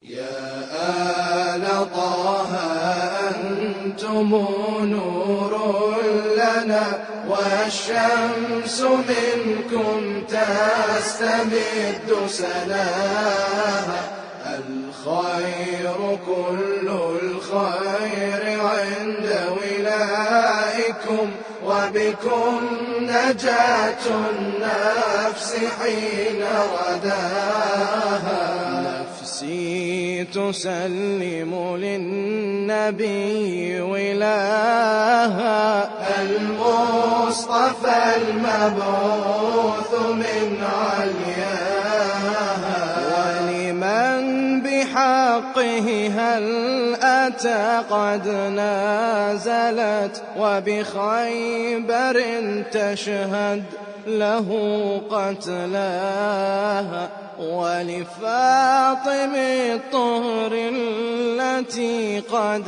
يا آل طه أنتم نور لنا والشمس منكم تستمد سناها الخير كل الخير عند ولائكم وبكم نجاة النفس حين رداها نفسي تسلم للنبي ولاها المصطفى المبعوث من علياها ولمن بحقه هل أتى قد نازلت وبخيبر تشهد له قتلاها ولفاطم الطهر التي قد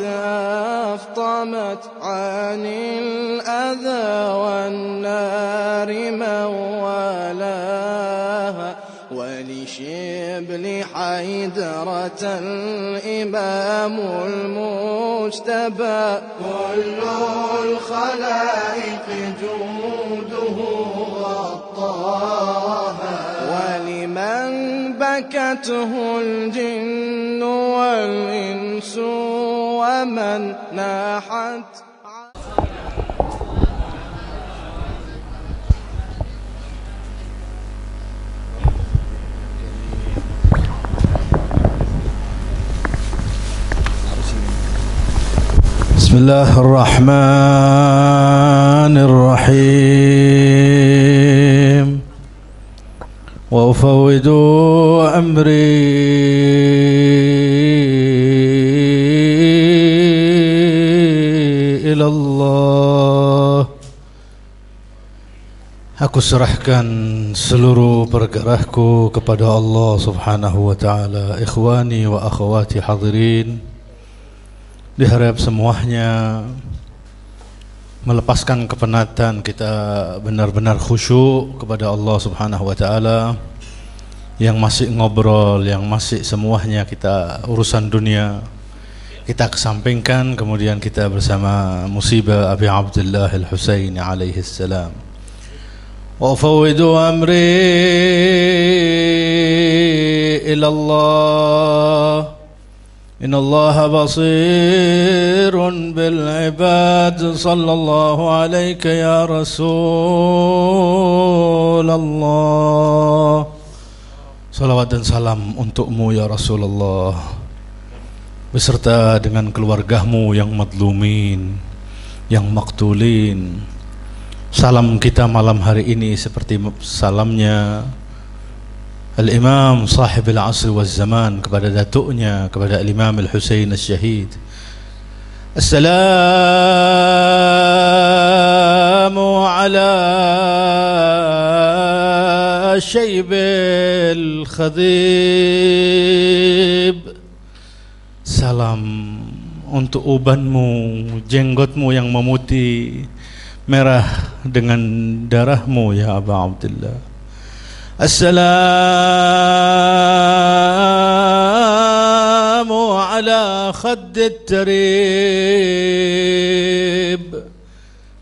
أفطمت عن الأذى والنار موالاها ولشبل حيدرة الإمام المجتبى كل الخلائق جوده غطاها ولمن بكته الجن والإنس ومن ناحت بسم الله الرحمن الرحيم وأفوض أمري إلى الله. Aku serahkan seluruh perkaraku kepada Allah Subhanahu wa taala. Ikhwani wa akhwati hadirin, diharap semuanya melepaskan kepenatan, kita benar-benar khusyuk kepada Allah Subhanahu wa taala. Yang masih ngobrol, yang masih semuanya kita urusan dunia kita kesampingkan, kemudian kita bersama musibah Abi Abdullah Al-Husaini alaihi salam. Wa ufawwidu amri ila Allah. إن الله بصير بالعباد صلى الله عليك يا رسول الله. Salawat dan salam untukmu ya Rasulullah, beserta dengan keluargamu yang madlumin, yang maktulin. Salam kita malam hari ini seperti salamnya Al-Imam Sahib Al-Asr wal Zaman kepada datuknya, kepada Al-Imam Al-Husain Al-Syahid. Assalamu ala Syayb Al-Khadib. Salam untuk ubanmu, jenggotmu yang memutih merah dengan darahmu ya Aba Abdullah. Assalamu ala khadd at-tarib.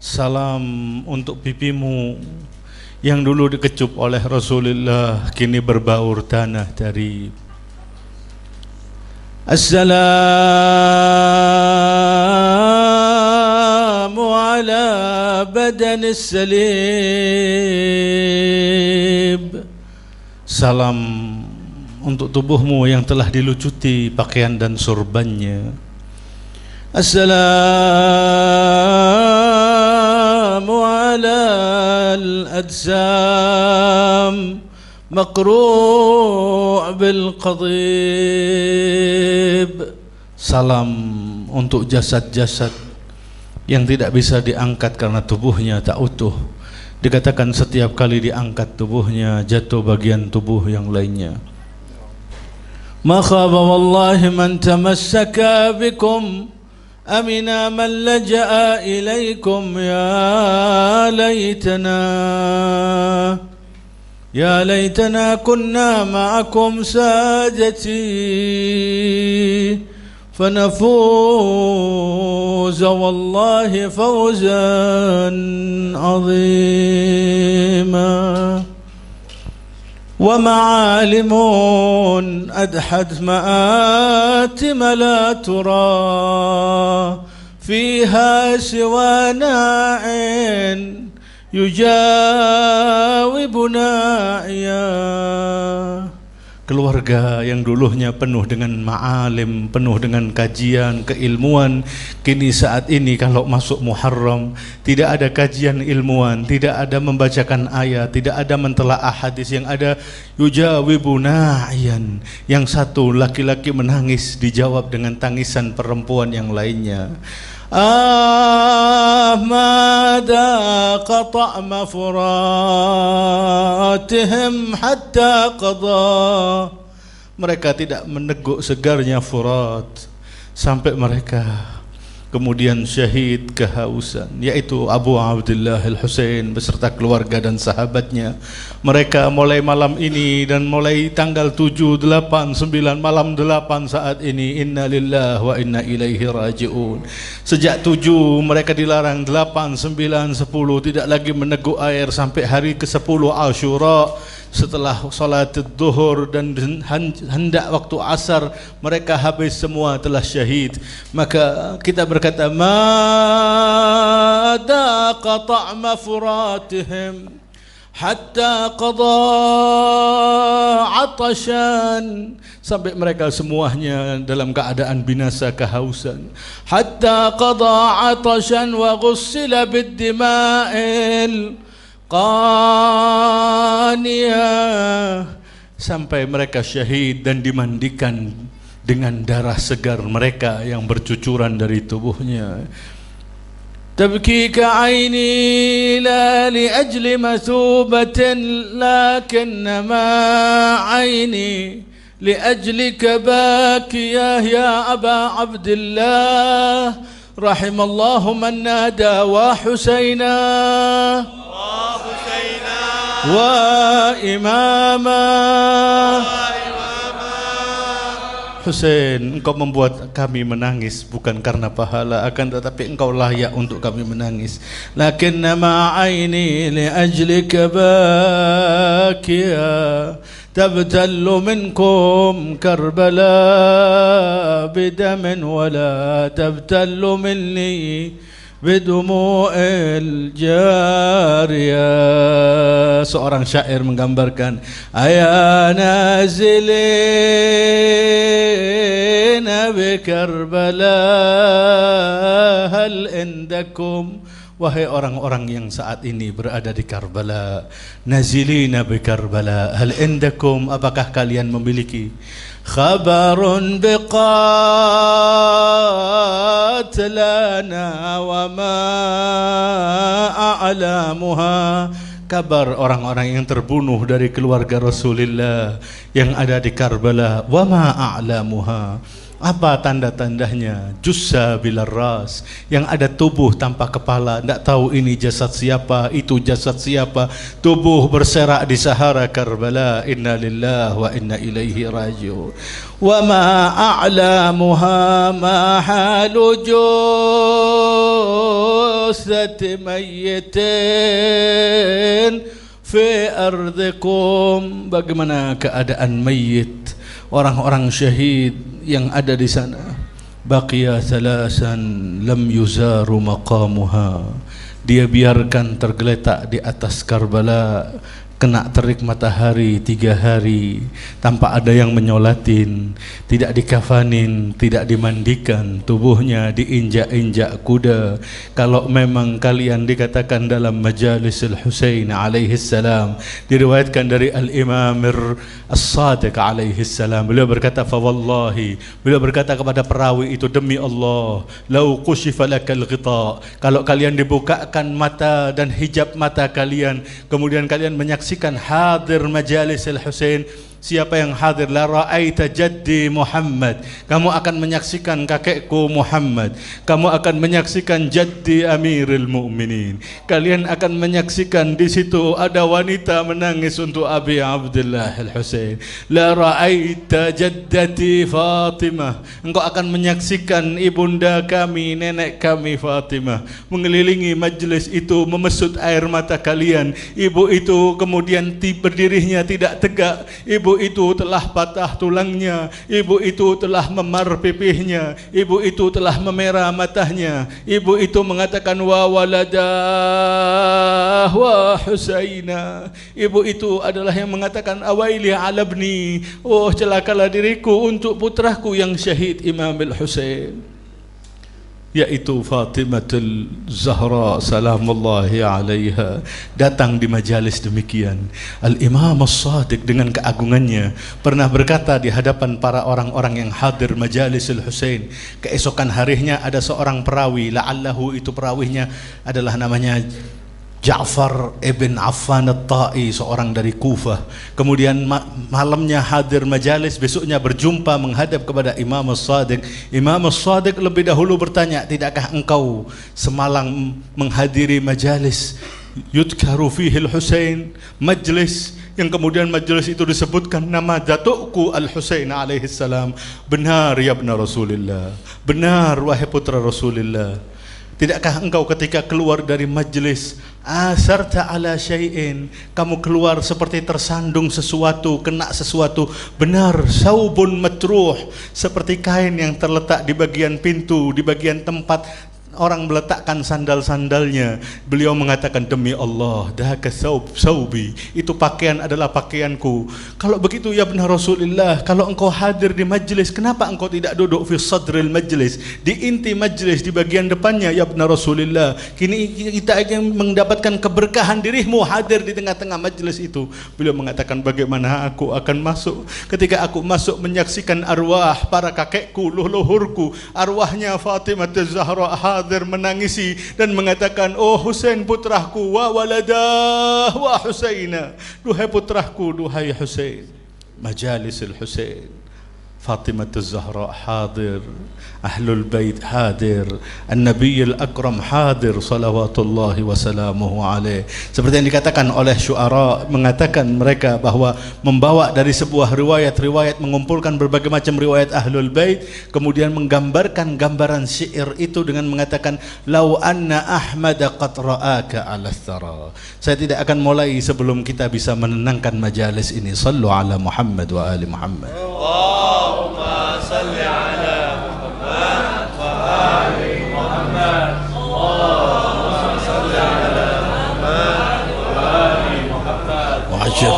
Salam untuk pipimu yang dulu dikecup oleh Rasulullah, kini berbaur tanah tarib. Assalamu ala badan as-salib. Salam untuk tubuhmu yang telah dilucuti pakaian dan surbannya. Assalamu ala al-ajsam maqru' bil qadib. Salam untuk jasad-jasad yang tidak bisa diangkat karena tubuhnya tak utuh. Dikatakan setiap kali diangkat tubuhnya jatuh bagian tubuh yang lainnya. Ma khaba wallahi man tamassaka bikum amina man laja'a ilaikum ya laytana يا ليتنا كنا معكم سادتي فنفوز والله فوزا عظيما ومعالم أدحت مآتم لا ترى فيها سوى ناع يجاوب ناعيا. Keluarga yang dulunya penuh dengan ma'alim, penuh dengan kajian, keilmuan, kini saat ini kalau masuk Muharram tidak ada kajian ilmuwan, tidak ada membacakan ayat, tidak ada mentelaah hadis, yang ada yujawibu na'iyan. Yang satu laki-laki menangis dijawab dengan tangisan perempuan yang lainnya. ماذا قطع مفراتهم حتى قضى. Mereka tidak meneguk segarnya Furat sampai mereka kemudian syahid kehausan, yaitu Abu Abdullah Al-Husain beserta keluarga dan sahabatnya. Mereka mulai malam ini dan mulai tanggal 7, 8, 9, malam 8 saat ini, inna lillahi wa inna ilaihi raji'un. Sejak 7 mereka dilarang, 8, 9, 10 tidak lagi meneguk air sampai hari ke-10 Ashura. Setelah salat zuhur dan hendak waktu asar mereka habis semua telah syahid. Maka kita berkata, mada qata' mafratihim hatta qada atashan, sampai mereka semuanya dalam keadaan binasa kehausan. Hatta qada atashan wa ghussila bid-dima'il qaniyah, sampai mereka syahid dan dimandikan dengan darah segar mereka yang bercucuran dari tubuhnya. Tabkika aini la li ajli mathubatin lakinnama aini li ajlika bakiyah ya Aba Abdillah rahimallahu man nada wa Husaina wa imama. Husain, engkau membuat kami menangis bukan karena pahala, akan tetapi engkau layak untuk kami menangis. Lakinna ma'aini li ajlika bakiya tabtallu minkum Karbala bidamin wala tabtallu minni bidumu'il jariyah. Seorang syair menggambarkan, aya nazilina bi Karbala hal indakum, wahai orang-orang yang saat ini berada di Karbala, nazilina bi Karbala hal indakum, apakah kalian memiliki khabarun biqatlana wa ma a'lamuha, kabar orang-orang yang terbunuh dari keluarga Rasulullah yang ada di Karbala. Wa ma a'lamuha, apa tanda-tandanya? Jussa bilar ras, yang ada tubuh tanpa kepala, tidak tahu ini jasad siapa, itu jasad siapa. Tubuh berserak di Sahara Karbala. Inna lillahi wa inna ilaihi raji'un. Wa ma a'lamuha ma halu jussati mayyitin fi ardikum, bagaimana keadaan mayit, orang-orang syahid yang ada di sana. Baqiya thalasan lam yuzaru maqamuha, dia biarkan tergeletak di atas Karbala, kena terik matahari 3 hari tanpa ada yang menyolatin, tidak dikafanin, tidak dimandikan, tubuhnya diinjak-injak kuda. Kalau memang kalian dikatakan dalam majalis Al-Husain alaihi salam, diriwayatkan dari Al-Imam As-Sadiq alaihi salam, beliau berkata, fa wallahi, beliau berkata kepada perawi itu, demi Allah, lau kushifa lakal ghita, kalau kalian dibukakan mata dan hijab mata kalian, kemudian kalian menyaksikan hadir majalis Al-Husain, siapa yang hadir, la ra'aita jaddi Muhammad, kamu akan menyaksikan kakekku Muhammad, kamu akan menyaksikan jaddi Amirul Mukminin, kalian akan menyaksikan di situ ada wanita menangis untuk Abi Abdullah Al-Husain. La ra'aita jaddati Fatimah, engkau akan menyaksikan ibunda kami, nenek kami Fatimah mengelilingi majlis itu memesut air mata kalian. Ibu itu kemudian berdirinya tidak tegak, ibu itu telah patah tulangnya, ibu itu telah memar pipihnya, ibu itu telah memerah matanya, ibu itu mengatakan wa waladah wa Husaina, ibu itu adalah yang mengatakan awaili ala ibni, oh celakalah diriku untuk putraku yang syahid Imam Al-Husain, yaitu Fatimatul Zahra salamullahi alaiha, datang di majalis demikian. Al-Imam As-Sadiq dengan keagungannya pernah berkata di hadapan para orang-orang yang hadir majalis Al-Husain. Keesokan harinya ada seorang perawi, la'allahu itu perawinya adalah namanya Ja'far ibn Affan At-Ta'i, seorang dari Kufah. Kemudian malamnya hadir majalis, besoknya berjumpa menghadap kepada Imam As-Sadiq. Imam As-Sadiq lebih dahulu bertanya, tidakkah engkau semalam menghadiri majalis yudkaru fihi Al-Husain, majlis yang kemudian majlis itu disebutkan nama datukku Al-Husain alaihi salam? Benar ya benar Rasulullah, benar wahai putra Rasulullah. Tidakkah engkau ketika keluar dari majlis asarta ala syai'in, kamu keluar seperti tersandung sesuatu, kena sesuatu? Benar, saubun matruh, seperti kain yang terletak di bagian pintu, di bagian tempat orang meletakkan sandal-sandalnya. Beliau mengatakan, demi Allah, dahaka saubi, itu pakaian adalah pakaianku. Kalau begitu ya benar Rasulullah, kalau engkau hadir di majlis, kenapa engkau tidak duduk fi sadril majlis, di inti majlis, di bagian depannya ya benar Rasulullah? Kini kita ingin mendapatkan keberkahan dirimu hadir di tengah-tengah majlis itu. Beliau mengatakan, bagaimana aku akan masuk? Ketika aku masuk menyaksikan arwah para kakekku, leluhurku, arwahnya Fatimah Az-Zahra menangisi dan mengatakan, oh Husain putraku, wa waladah wa Husaina, duhai putraku, duhai Husain. Majalis Al-Husain, Fatimah Az-Zahra hadir, Ahlul Bait hadir, An-Nabi Al-Akram hadir salawatullahi wasalamuhu alaih. Seperti yang dikatakan oleh syuara, mengatakan mereka bahwa membawa dari sebuah riwayat-riwayat, mengumpulkan berbagai macam riwayat Ahlul Bait, kemudian menggambarkan gambaran syair itu dengan mengatakan, lau anna Ahmad qad ra'aka ala thara. Saya tidak akan mulai sebelum kita bisa menenangkan majalis ini. Sallu ala Muhammad wa ali Muhammad. Allahumma salli ala Muhammad wa ali Muhammad. Allahumma salli ala Muhammad wa ali Muhammad. Wajib.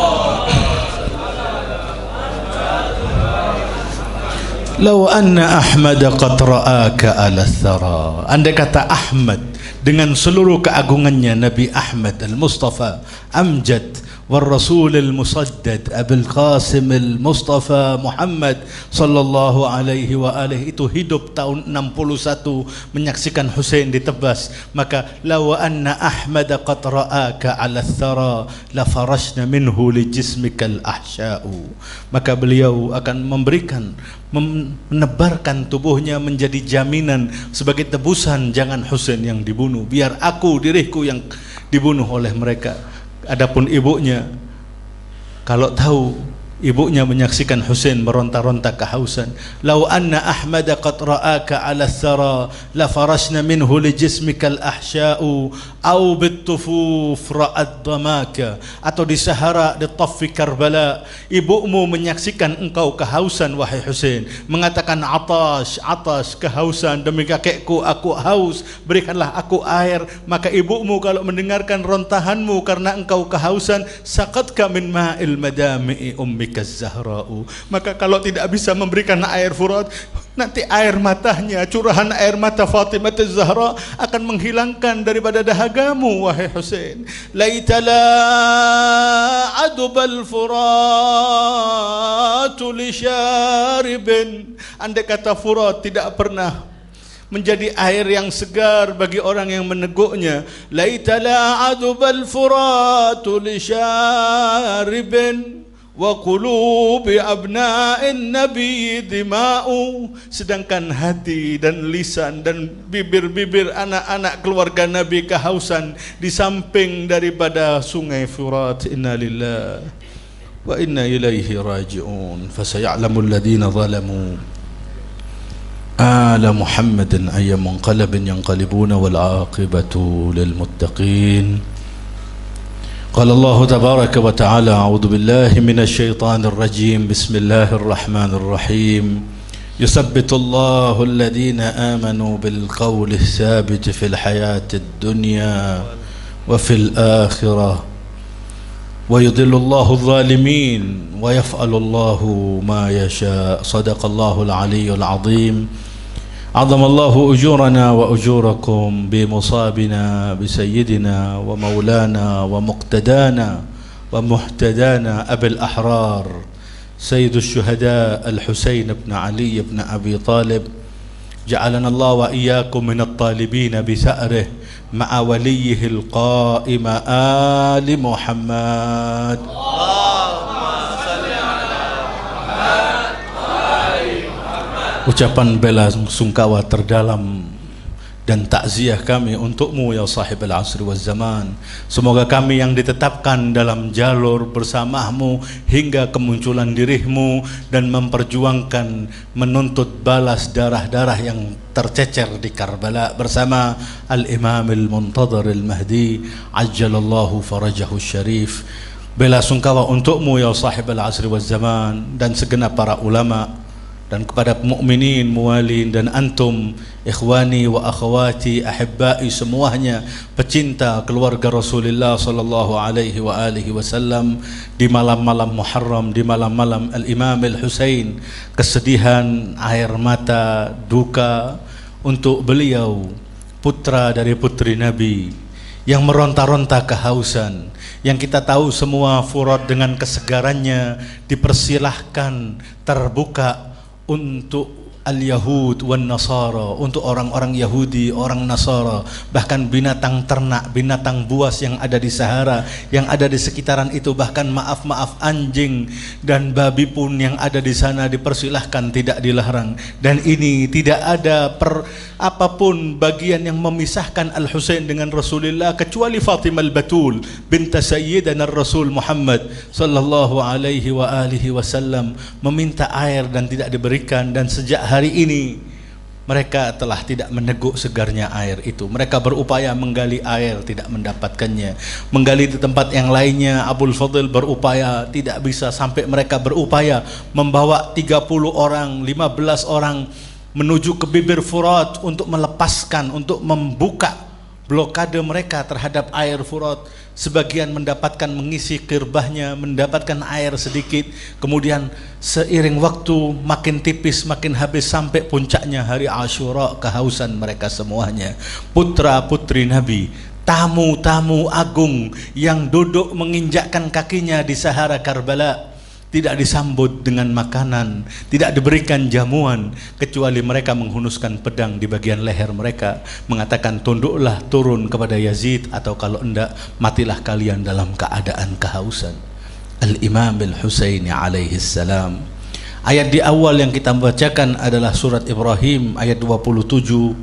Lau anna Ahmad qad ra'aka ala thara. Andai kata Ahmad dengan seluruh keagungannya, Nabi Ahmad Al-Mustafa Amjad والرسول المسدد أبي القاسم المصطفى محمد صلى الله عليه وآله itu hidup tahun 61 menyaksikan Husain ditebas, maka law anna Ahmad qad ra'aka 'ala thara la farashna minhu li jismikal ahsya'u, maka beliau akan memberikan, menebarkan tubuhnya menjadi jaminan sebagai tebusan, jangan Husain yang dibunuh, biar aku, diriku yang dibunuh oleh mereka. Adapun ibunya, kalau tahu ibunya menyaksikan Husain meronta-ronta kehausan, lau anna Ahmad qad ra'aka 'ala thara la farashna minhu li jismikal ahsya'u au bitufuf ra'ad damaka, atau di Sahara, di Taffi Karbala, ibumu menyaksikan engkau kehausan wahai Husain, mengatakan atash, atash, kehausan, demi kakekku aku haus, berikanlah aku air. Maka ibumu kalau mendengarkan rontahanmu karena engkau kehausan, saqatka min ma'il madami'i ummika az-zahra'u, maka kalau tidak bisa memberikan air furat, nanti air matanya, curahan air mata Fatimah Az-Zahra akan menghilangkan daripada dahagamu wahai Husain. Laitala adbal furatu li syaribin, andai kata furat tidak pernah menjadi air yang segar bagi orang yang meneguknya. Laitala adbal furatu li syaribin wa qulubi abna'in nabi dima'u, sedangkan hati dan lisan dan bibir-bibir anak-anak keluarga Nabi kehausan di samping daripada sungai Furat. Inna lillahi wa inna ilaihi raji'un. Fasaya'lamul ladina zalamu ala Muhammadin ayya munqalabin yanqalibuna wal aqibatu lil muttaqin. قال الله تبارك وتعالى أعوذ بالله من الشيطان الرجيم بسم الله الرحمن الرحيم يثبت الله الذين آمنوا بالقول الثابت في الحياة الدنيا وفي الآخرة ويضل الله الظالمين ويفعل الله ما يشاء. صدق الله العلي العظيم. عظم الله أجورنا وأجوركم بمصابنا بسيدنا ومولانا ومقتدانا ومهتدانا أبي الأحرار سيد الشهداء الحسين بن علي بن أبي طالب. جعلنا الله وإياكم من الطالبين بثأره مع وليه القائم آل محمد. Ucapan bela sungkawa terdalam dan takziah kami untukmu ya sahibul asri wal zaman. Semoga kami yang ditetapkan dalam jalur bersamamu hingga kemunculan dirimu dan memperjuangkan menuntut balas darah-darah yang tercecer di Karbala bersama Al-Imam Al-Muntadhar Al-Mahdi ajjalallahu farajahu syarif. Bela sungkawa untukmu ya sahibul asri wal zaman dan segenap para ulama dan kepada mukminin, muwalin dan antum ikhwani wa akhwati ahibbai semuanya pecinta keluarga Rasulullah sallallahu alaihi wa alihi wasallam di malam-malam Muharram, di malam-malam Al-Imam Al-Husain. Kesedihan, air mata, duka untuk beliau, putra dari putri Nabi yang meronta-ronta kehausan, yang kita tahu semua Furat dengan kesegarannya dipersilahkan terbuka untuk al-Yahud wan Nasara, untuk orang-orang Yahudi, orang Nasara, bahkan binatang ternak, binatang buas yang ada di Sahara, yang ada di sekitaran itu, bahkan maaf-maaf anjing dan babi pun yang ada di sana dipersilahkan, tidak dilarang. Dan ini tidak ada apapun bagian yang memisahkan Al-Husain dengan Rasulullah kecuali Fatimah Al-Batul binta Sayyidina Rasul Muhammad sallallahu alaihi wa alihi wasallam meminta air dan tidak diberikan. Dan sejak hari ini mereka telah tidak meneguk segarnya air itu. Mereka berupaya menggali air, tidak mendapatkannya. Menggali di tempat yang lainnya, Abul Fadl berupaya, tidak bisa. Sampai mereka berupaya membawa 30 orang, 15 orang menuju ke bibir Furat untuk melepaskan, untuk membuka blokade mereka terhadap air Furat. Sebagian mendapatkan mengisi kirbahnya, mendapatkan air sedikit. Kemudian seiring waktu makin tipis, makin habis, sampai puncaknya hari Ashura, kehausan mereka semuanya. Putra putri Nabi, tamu-tamu agung yang duduk menginjakkan kakinya di Sahara Karbala, tidak disambut dengan makanan, tidak diberikan jamuan, kecuali mereka menghunuskan pedang di bagian leher mereka, mengatakan tunduklah turun kepada Yazid, atau kalau enggak matilah kalian dalam keadaan kehausan. Al-Imam Al-Husaini alaihi salam. Ayat di awal yang kita bacakan adalah surat Ibrahim ayat 27.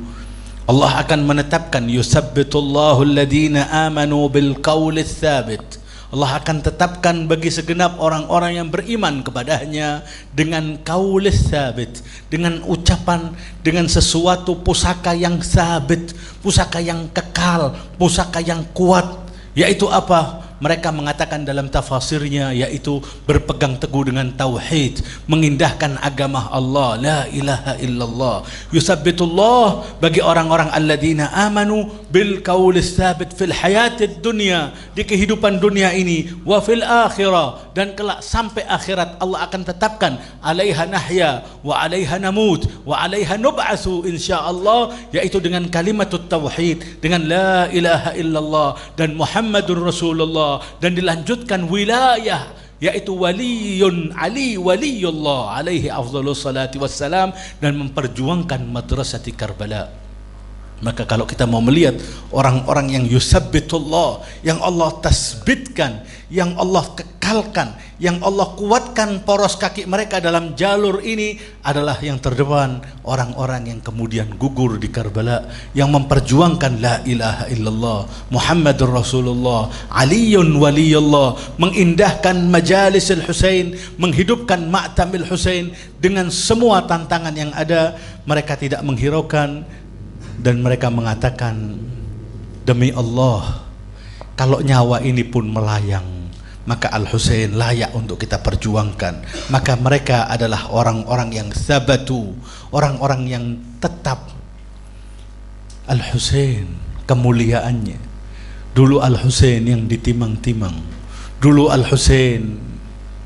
Allah akan menetapkan yusabbitullahu alladhina amanu bil qawli tsabit. Allah akan tetapkan bagi segenap orang-orang yang beriman kepadanya dengan qaul tsabit, dengan ucapan, dengan sesuatu pusaka yang sabit, pusaka yang kekal, pusaka yang kuat. Yaitu apa? Mereka mengatakan dalam tafsirnya, yaitu berpegang teguh dengan tauhid, mengindahkan agama Allah, la ilaha illallah. Yusabbitullah bagi orang-orang alladzina amanu bil qauli tsabit fil hayatid dunya, di kehidupan dunia ini, wa fil akhirah, dan kelak sampai akhirat Allah akan tetapkan alaiha nahya wa alaiha namut wa alaiha nub'atsu insyaallah, yaitu dengan kalimatut tauhid, dengan la ilaha illallah dan Muhammadur Rasulullah, dan dilanjutkan wilayah, yaitu waliyun ali waliyullah alaihi afdhalus salati wassalam, dan memperjuangkan madrasah Karbala. Maka kalau kita mau melihat orang-orang yang yusabbitullah, yang Allah tasbitkan, yang Allah kekalkan, yang Allah kuatkan poros kaki mereka dalam jalur ini, adalah yang terdepan orang-orang yang kemudian gugur di Karbala, yang memperjuangkan la ilaha illallah Muhammadur Rasulullah, Aliyun waliyullah, mengindahkan majalis al-Husain, menghidupkan ma'tamil Husain dengan semua tantangan yang ada. Mereka tidak menghiraukan dan mereka mengatakan, demi Allah, kalau nyawa ini pun melayang, maka Al-Husain layak untuk kita perjuangkan. Maka mereka adalah orang-orang yang sabatu, orang-orang yang tetap. Al-Husain kemuliaannya, dulu Al-Husain yang ditimang-timang, dulu Al-Husain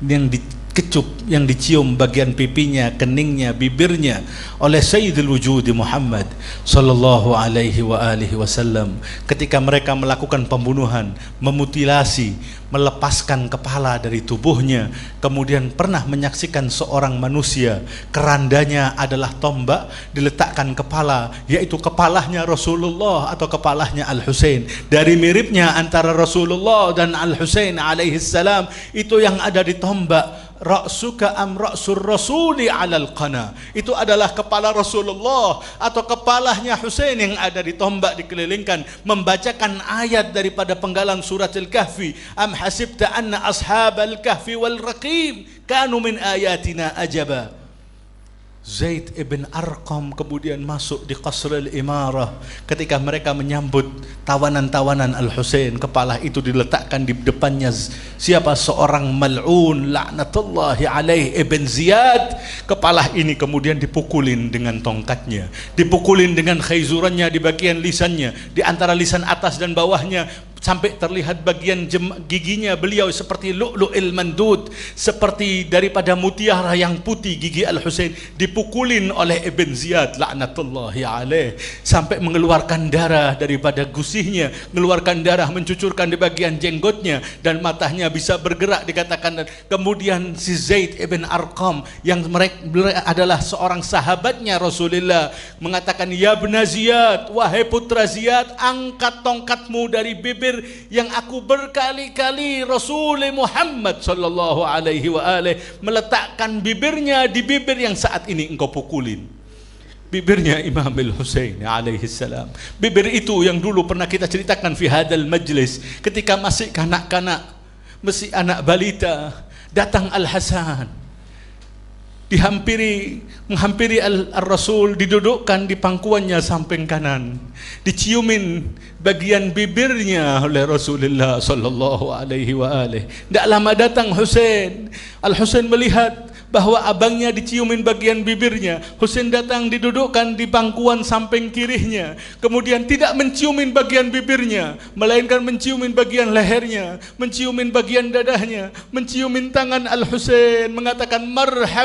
yang dikecup, yang dicium bagian pipinya, keningnya, bibirnya oleh Sayyidul Wujudi Muhammad sallallahu alaihi wa alihi wasallam ketika mereka melakukan pembunuhan, memutilasi, melepaskan kepala dari tubuhnya. Kemudian pernah menyaksikan seorang manusia, kerandanya adalah tombak, diletakkan kepala, yaitu kepalanya Rasulullah atau kepalanya Al-Husain. Dari miripnya antara Rasulullah dan Al-Husain alaihi salam, itu yang ada di tombak. Ra'suka am ra'sur rasuli alal qana, itu adalah kepala Rasulullah atau kepalanya Husain yang ada di tombak, dikelilingkan, membacakan ayat daripada penggalan surat Al-Kahfi, am hasibta anna ashabal kahfi wal raqim kanu min ayatina ajaba. Zaid ibn Arqam kemudian masuk di Qasrul Imarah ketika mereka menyambut tawanan-tawanan Al-Husain. Kepala itu diletakkan di depannya siapa? Seorang mal'un laknatullahi alaih ibn Ziyad. Kepala ini kemudian dipukulin dengan tongkatnya, dipukulin dengan khayzurannya di bagian lisannya, di antara lisan atas dan bawahnya, sampai terlihat bagian giginya beliau seperti lu'lu'il mandud, seperti daripada mutiara yang putih gigi Al-Husain, dipukulin oleh Ibn Ziyad laknatullahi alaih sampai mengeluarkan darah daripada gusihnya, mengeluarkan darah, mencucurkan di bagian jenggotnya, dan matanya bisa bergerak dikatakan. Kemudian si Zaid ibn Arqam yang mereka adalah seorang sahabatnya Rasulullah mengatakan, ya Ibn Ziyad, wahai putra Ziyad, angkat tongkatmu dari bibir yang aku berkali-kali Rasul Muhammad sallallahu alaihi wa alihi meletakkan bibirnya di bibir yang saat ini engkau pukulin. Bibirnya Imam Al-Husain alaihi salam. Bibir itu yang dulu pernah kita ceritakan fi hadal majlis, ketika masih kanak-kanak, masih anak balita, datang Al-Hasan, menghampiri Al-Rasul, didudukkan di pangkuannya samping kanan, diciumin bagian bibirnya oleh Rasulullah sallallahu alaihi wa alihi. Tidak lama datang Husain. Al-Husain melihat bahwa abangnya diciumin bagian bibirnya. Husain datang, didudukkan di pangkuan samping kirinya, kemudian tidak menciumin bagian bibirnya, melainkan menciumin bagian lehernya, menciumin bagian dadahnya, menciumin tangan Al-Husain, mengatakan, marhaban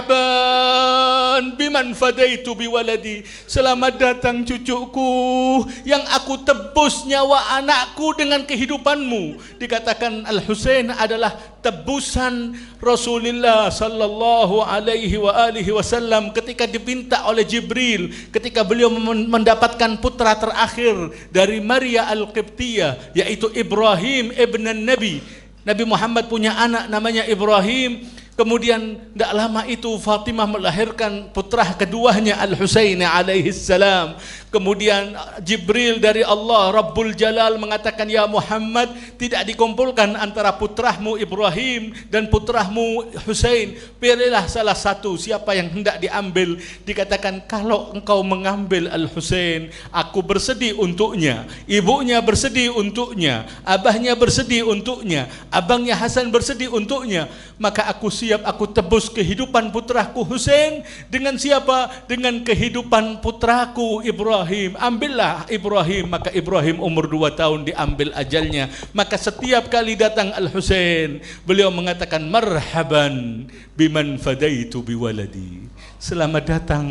biman fadaitu biwaladi, selamat datang cucuku yang aku tebus nyawa anakku dengan kehidupanmu. Dikatakan Al-Husain adalah tebusan Rasulullah sallallahu alaihi wa alihi wasallam ketika diminta oleh Jibril, ketika beliau mendapatkan putra terakhir dari Maria Al-Qibtiyah, yaitu Ibrahim ibn Nabi. Nabi Muhammad punya anak namanya Ibrahim. Kemudian tidak lama itu Fatimah melahirkan putra keduanya Al-Husain alaihi salam. Kemudian Jibril dari Allah Rabbul Jalal mengatakan, ya Muhammad, tidak dikumpulkan antara putrahmu Ibrahim dan putrahmu Husain, pilihlah salah satu, siapa yang hendak diambil. Dikatakan, kalau engkau mengambil Al-Husain, aku bersedih untuknya, ibunya bersedih untuknya, abahnya bersedih untuknya, abangnya Hasan bersedih untuknya, maka aku siap, aku tebus kehidupan putraku Husain dengan siapa? Dengan kehidupan putraku Ibrahim. Ambillah Ibrahim. Maka Ibrahim umur 2 tahun diambil ajalnya. Maka setiap kali datang Al-Husain, beliau mengatakan, marhaban biman fadaitu biwaladi, selamat datang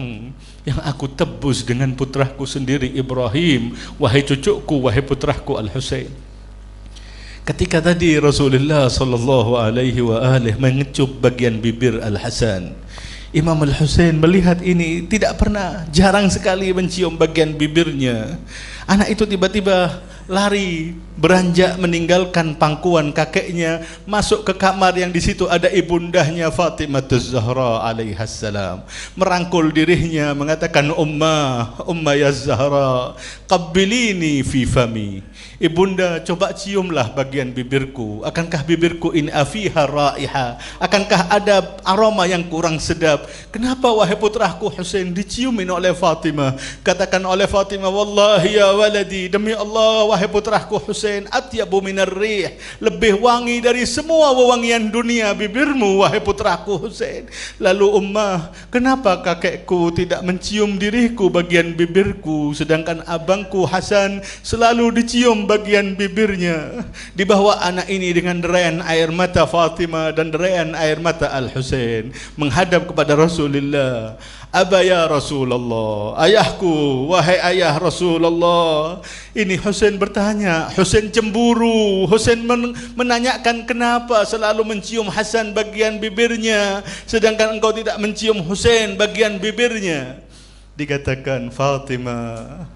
yang aku tebus dengan putraku sendiri Ibrahim, wahai cucuku, wahai putraku Al-Husain. Ketika tadi Rasulullah sallallahu alaihi wa alihi mengecup bagian bibir Al-Hasan, Imam Al-Husain melihat ini tidak pernah, jarang sekali mencium bagian bibirnya. Anak itu tiba-tiba lari, beranjak meninggalkan pangkuan kakeknya, masuk ke kamar yang di situ ada ibundahnya Fatimah Zahra alaihassalam, merangkul dirinya mengatakan, Umma ya Zahra, qabbilini fi fami. Ibunda, coba ciumlah bagian bibirku. Akankah bibirku ini afiha raiha? Akankah ada aroma yang kurang sedap? Kenapa wahai putraku Husain diciumin oleh Fatimah? Katakan oleh Fatimah, wallahi ya waladi, demi Allah wahai putraku Husain, atyabu minar rih, lebih wangi dari semua wewangian dunia bibirmu wahai putraku Husain. Lalu Ummah, kenapa kakekku tidak mencium diriku bagian bibirku, sedangkan abangku Hasan selalu dicium bagian bibirnya? Dibawa anak ini dengan derayan air mata Fatimah dan derayan air mata Al-Husain menghadap kepada Rasulullah. Aba ya Rasulullah, ayahku, wahai ayah Rasulullah. Ini Husain bertanya, Husain cemburu, Husain menanyakan kenapa selalu mencium Hasan bagian bibirnya sedangkan engkau tidak mencium Husain bagian bibirnya. Dikatakan, Fatimah,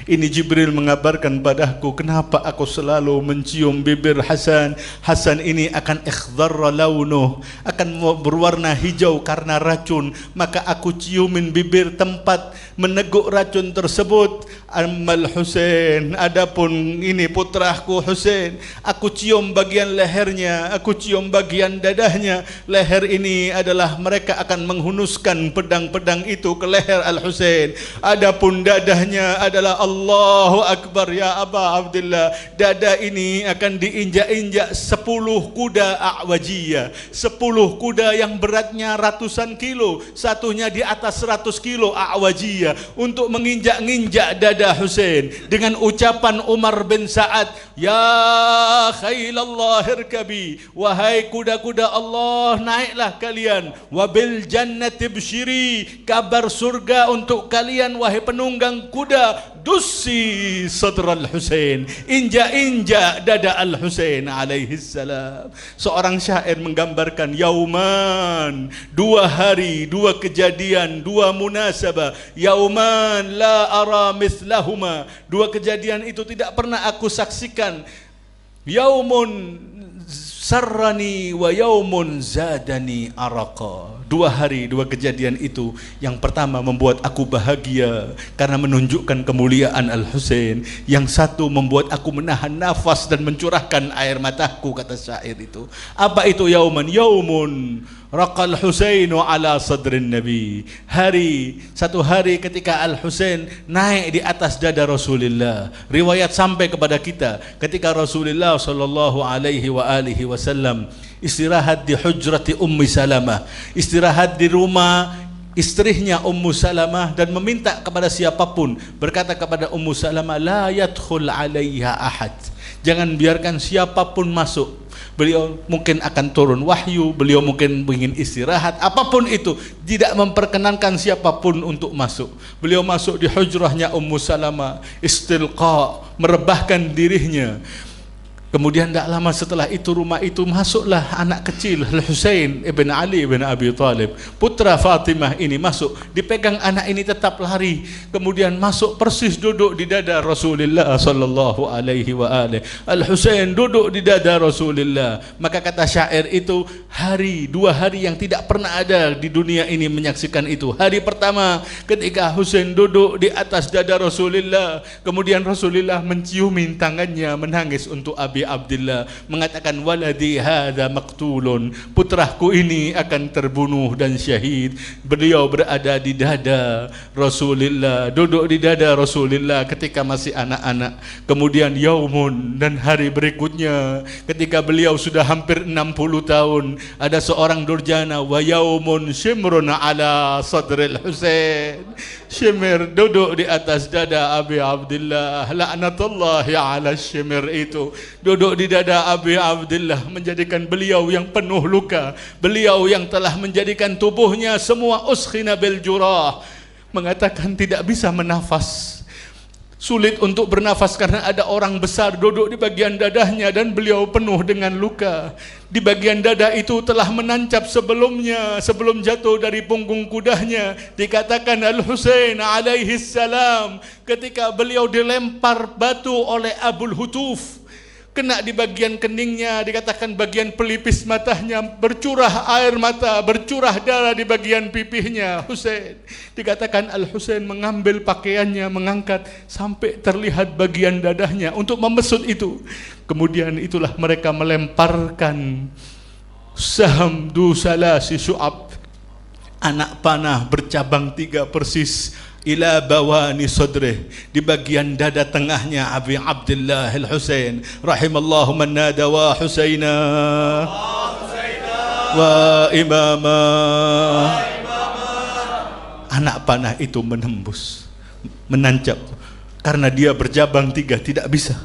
ini Jibril mengabarkan padaku kenapa aku selalu mencium bibir Hasan. Hasan ini akan ikhdharra launuh, akan berwarna hijau karena racun, maka aku ciumin bibir tempat meneguk racun tersebut. Amal Husain, adapun ini putraku Husain, aku cium bagian lehernya, aku cium bagian dadahnya. Leher ini adalah mereka akan menghunuskan pedang-pedang itu ke leher Al-Husain. Adapun dadahnya adalah Allahu Akbar ya Aba Abdullah, dada ini akan diinjak-injak 10 kuda a'wajiyah, 10 kuda yang beratnya ratusan kilo, satunya di atas 100 kilo a'wajiyah, untuk menginjak-injak dada Husain dengan ucapan Umar bin Sa'ad, ya khailallah irkabi, wahai kuda-kuda Allah naiklah kalian, wabil jannati bsyiri, kabar surga untuk kalian wahai penunggang kuda, dusi sadral Husain, injak-injak dada Al-Husain alaihi salam. Seorang syair menggambarkan yauman, 2 hari, 2 kejadian, 2 munasabah, yauman la ara mithlahuma, 2 kejadian itu tidak pernah aku saksikan. Yaumun sarrani wa yaumun zadani araqa, 2 hari, 2 kejadian itu. Yang pertama membuat aku bahagia karena menunjukkan kemuliaan Al-Husain. Yang satu membuat aku menahan nafas dan mencurahkan air mataku, kata syair itu. Apa itu yauman? Yaumun raqal Husainu ala sadrin Nabi, hari, satu hari ketika Al-Husain naik di atas dada Rasulullah. Riwayat sampai kepada kita ketika Rasulullah sallallahu alaihi wa alihi wasallam istirahat di hujrati Ummi Salamah, istirahat di rumah istrinya Ummu Salamah, dan meminta kepada siapapun, berkata kepada Ummu Salamah, la yadkhul alaiha ahad, jangan biarkan siapapun masuk. Beliau mungkin akan turun wahyu, beliau mungkin ingin istirahat, apapun itu, tidak memperkenankan siapapun untuk masuk. Beliau masuk di hujrahnya Ummu Salamah, istilqa, merebahkan dirinya. Kemudian tidak lama setelah itu rumah itu masuklah anak kecil Al-Husain ibn Ali ibn Abi Talib, putra Fatimah ini masuk, dipegang anak ini tetap lari, kemudian masuk persis duduk di dada Rasulullah sallallahu alaihi wa alihi. Al-Husain duduk di dada Rasulullah. Maka kata syair itu, hari, 2 hari yang tidak pernah ada di dunia ini menyaksikan itu. Hari pertama ketika Husain duduk di atas dada Rasulullah, kemudian Rasulullah menciumin tangannya, menangis untuk Abi Abdullah, mengatakan, waladi hadza maqtulun, putraku ini akan terbunuh dan syahid. Beliau berada di dada Rasulullah, duduk di dada Rasulullah ketika masih anak-anak. Kemudian yaumun, dan hari berikutnya ketika beliau sudah hampir 60 tahun, ada seorang durjana, wa yaumun shimrun ala sadril Husain, Shimir duduk di atas dada Abi Abdullah, laknatullahi ala Shimir itu, duduk di dada Abi Abdullah, menjadikan beliau yang penuh luka, beliau yang telah menjadikan tubuhnya semua uskhina bil jurah, mengatakan tidak bisa menafas. Sulit untuk bernafas karena ada orang besar duduk di bagian dadahnya dan beliau penuh dengan luka. Di bagian dada itu telah menancap sebelumnya, sebelum jatuh dari punggung kudanya. Dikatakan Al-Husain alaihi salam ketika beliau dilempar batu oleh Abul Hutuf, kena di bagian keningnya, dikatakan bagian pelipis matanya bercurah air mata, bercurah darah di bagian pipihnya. Husain, dikatakan Al-Husain mengambil pakaiannya, mengangkat sampai terlihat bagian dadahnya untuk memesut itu. Kemudian itulah mereka melemparkan saham du salasi syu'ab, anak panah bercabang 3 persis, ila bawani sadrih, di bagian dada tengahnya Abi Abdullah Al-Husain rahimallahu man nada wa Husaina wa imama. Anak panah itu menembus, menancap, karena dia berjabang 3 tidak bisa,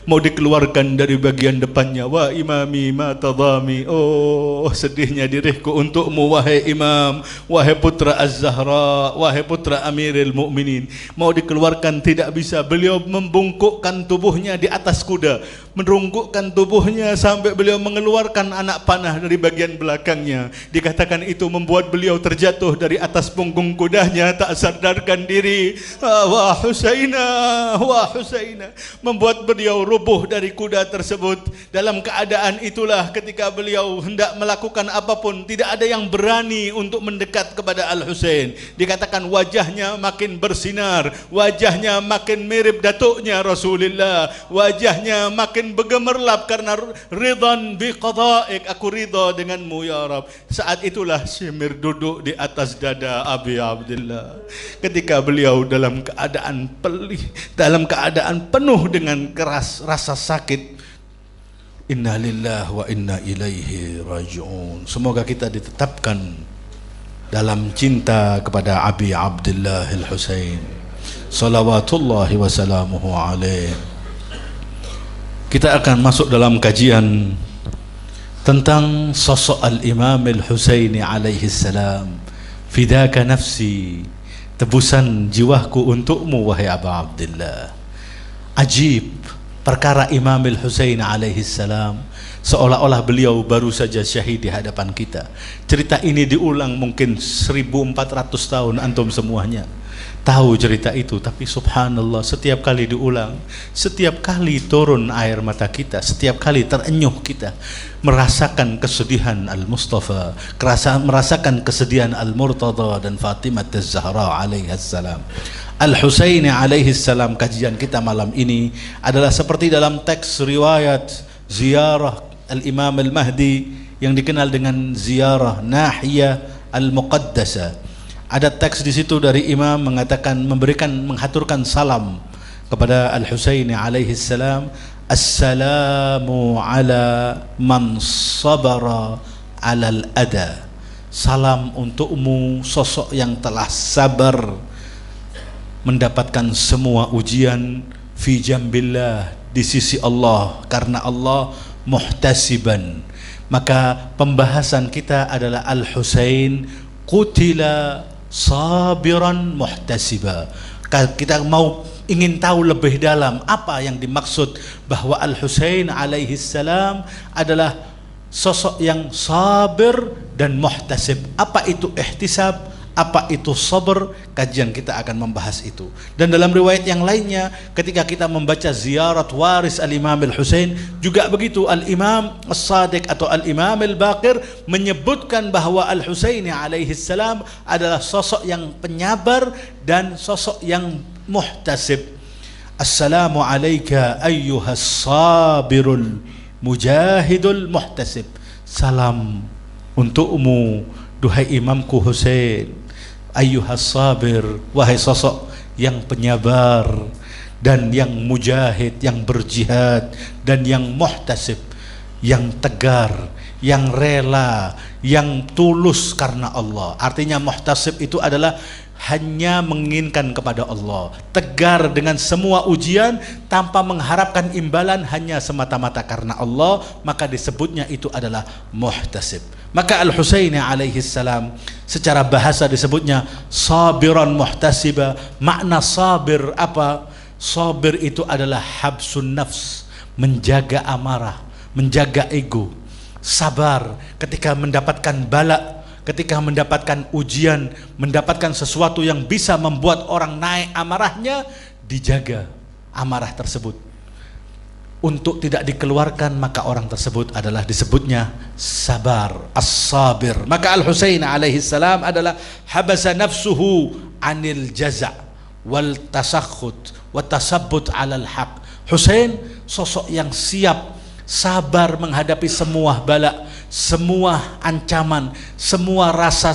mau dikeluarkan dari bagian depannya. Wa imami ma tadami, oh sedihnya diriku untukmu wahai imam, wahai putra Az-Zahra, wahai putra Amiril Mukminin. Mau dikeluarkan tidak bisa. Beliau membungkukkan tubuhnya di atas kuda, merungkukkan tubuhnya sampai beliau mengeluarkan anak panah dari bagian belakangnya. Dikatakan itu membuat beliau terjatuh dari atas punggung kudanya, tak sadarkan diri. Wah Husaina, wah Husaina, membuat beliau rubuh dari kuda tersebut. Dalam keadaan itulah ketika beliau hendak melakukan apapun, tidak ada yang berani untuk mendekat kepada Al-Husain. Dikatakan wajahnya makin bersinar, wajahnya makin mirip datuknya Rasulullah, wajahnya makin bergemerlap karena ridhan bi qada'ik, aku ridha denganmu ya Rabb. Saat itulah Syimir duduk di atas dada Abi Abdullah ketika beliau dalam keadaan pelih, dalam keadaan penuh dengan keras rasa sakit. Inna lillahi wa inna ilaihi raji'un. Semoga kita ditetapkan dalam cinta kepada Abi Abdullah Al-Husain salawatullahi wa salamuhu alaih. Kita akan masuk dalam kajian tentang sosok Al-Imam Al-Husaini alaihi salam. Fidaka nafsi, tebusan jiwaku untukmu wahai Abu Abdullah. Ajib perkara Imam Al-Husain alaihi salam, seolah-olah beliau baru saja syahid di hadapan kita. Cerita ini diulang mungkin 1400 tahun, antum semuanya tahu cerita itu, tapi subhanallah setiap kali diulang, setiap kali turun air mata kita, setiap kali terenyuh kita merasakan kesedihan Al-Mustafa, merasakan kesedihan Al-Murtada dan Fatimah Az-Zahra alaihi salam. Al-Husaini alaihi salam. Kajian kita malam ini adalah seperti dalam teks riwayat ziarah Al-Imam Al-Mahdi yang dikenal dengan ziarah Nahiyah Al-Muqaddasah. Ada teks di situ dari imam mengatakan, menghaturkan salam kepada Al-Husaini alaihi salam. Assalamu ala man sabara alal ada. Salam untukmu sosok yang telah sabar mendapatkan semua ujian, fi jambillah, di sisi Allah, karena Allah, muhtasiban. Maka pembahasan kita adalah Al-Husain qutila sabiran muhtasiba. Kita ingin tahu lebih dalam apa yang dimaksud bahwa Al-Husain alaihi salam adalah sosok yang sabir dan muhtasib. Apa itu ihtisab? Apa itu sabar? Kajian kita akan membahas itu. Dan dalam riwayat yang lainnya, ketika kita membaca ziarat waris Al-Imam Al-Husain, juga begitu. Al-Imam As-Sadiq atau Al-Imam Al-Baqir menyebutkan bahwa Al-Husaini alaihi salam adalah sosok yang penyabar dan sosok yang muhtasib. Assalamu alayka ayyuhas sabirul mujahidul muhtasib. Salam untukmu duhai imamku Husain, ayyuhas sabir, wahai sosok yang penyabar dan yang mujahid, yang berjihad, dan yang muhtasib, yang tegar, yang rela, yang tulus karena Allah. Artinya muhtasib itu adalah hanya menginginkan kepada Allah, tegar dengan semua ujian tanpa mengharapkan imbalan, hanya semata-mata karena Allah, maka disebutnya itu adalah muhtasib. Maka Al-Husaini alaihi salam secara bahasa disebutnya sabiran muhtasiba. Makna sabir apa? Sabir itu adalah habsun nafs, menjaga amarah, menjaga ego. Sabar ketika mendapatkan bala, ketika mendapatkan ujian, mendapatkan sesuatu yang bisa membuat orang naik amarahnya, dijaga amarah tersebut untuk tidak dikeluarkan, maka orang tersebut adalah disebutnya sabar, as-sabir. Maka Al-Husain alaihi salam adalah habasa nafsuhu anil jaza' wal tasakhut wa tasabbut alal haq. Husain sosok yang siap sabar menghadapi semua bala, semua ancaman, semua rasa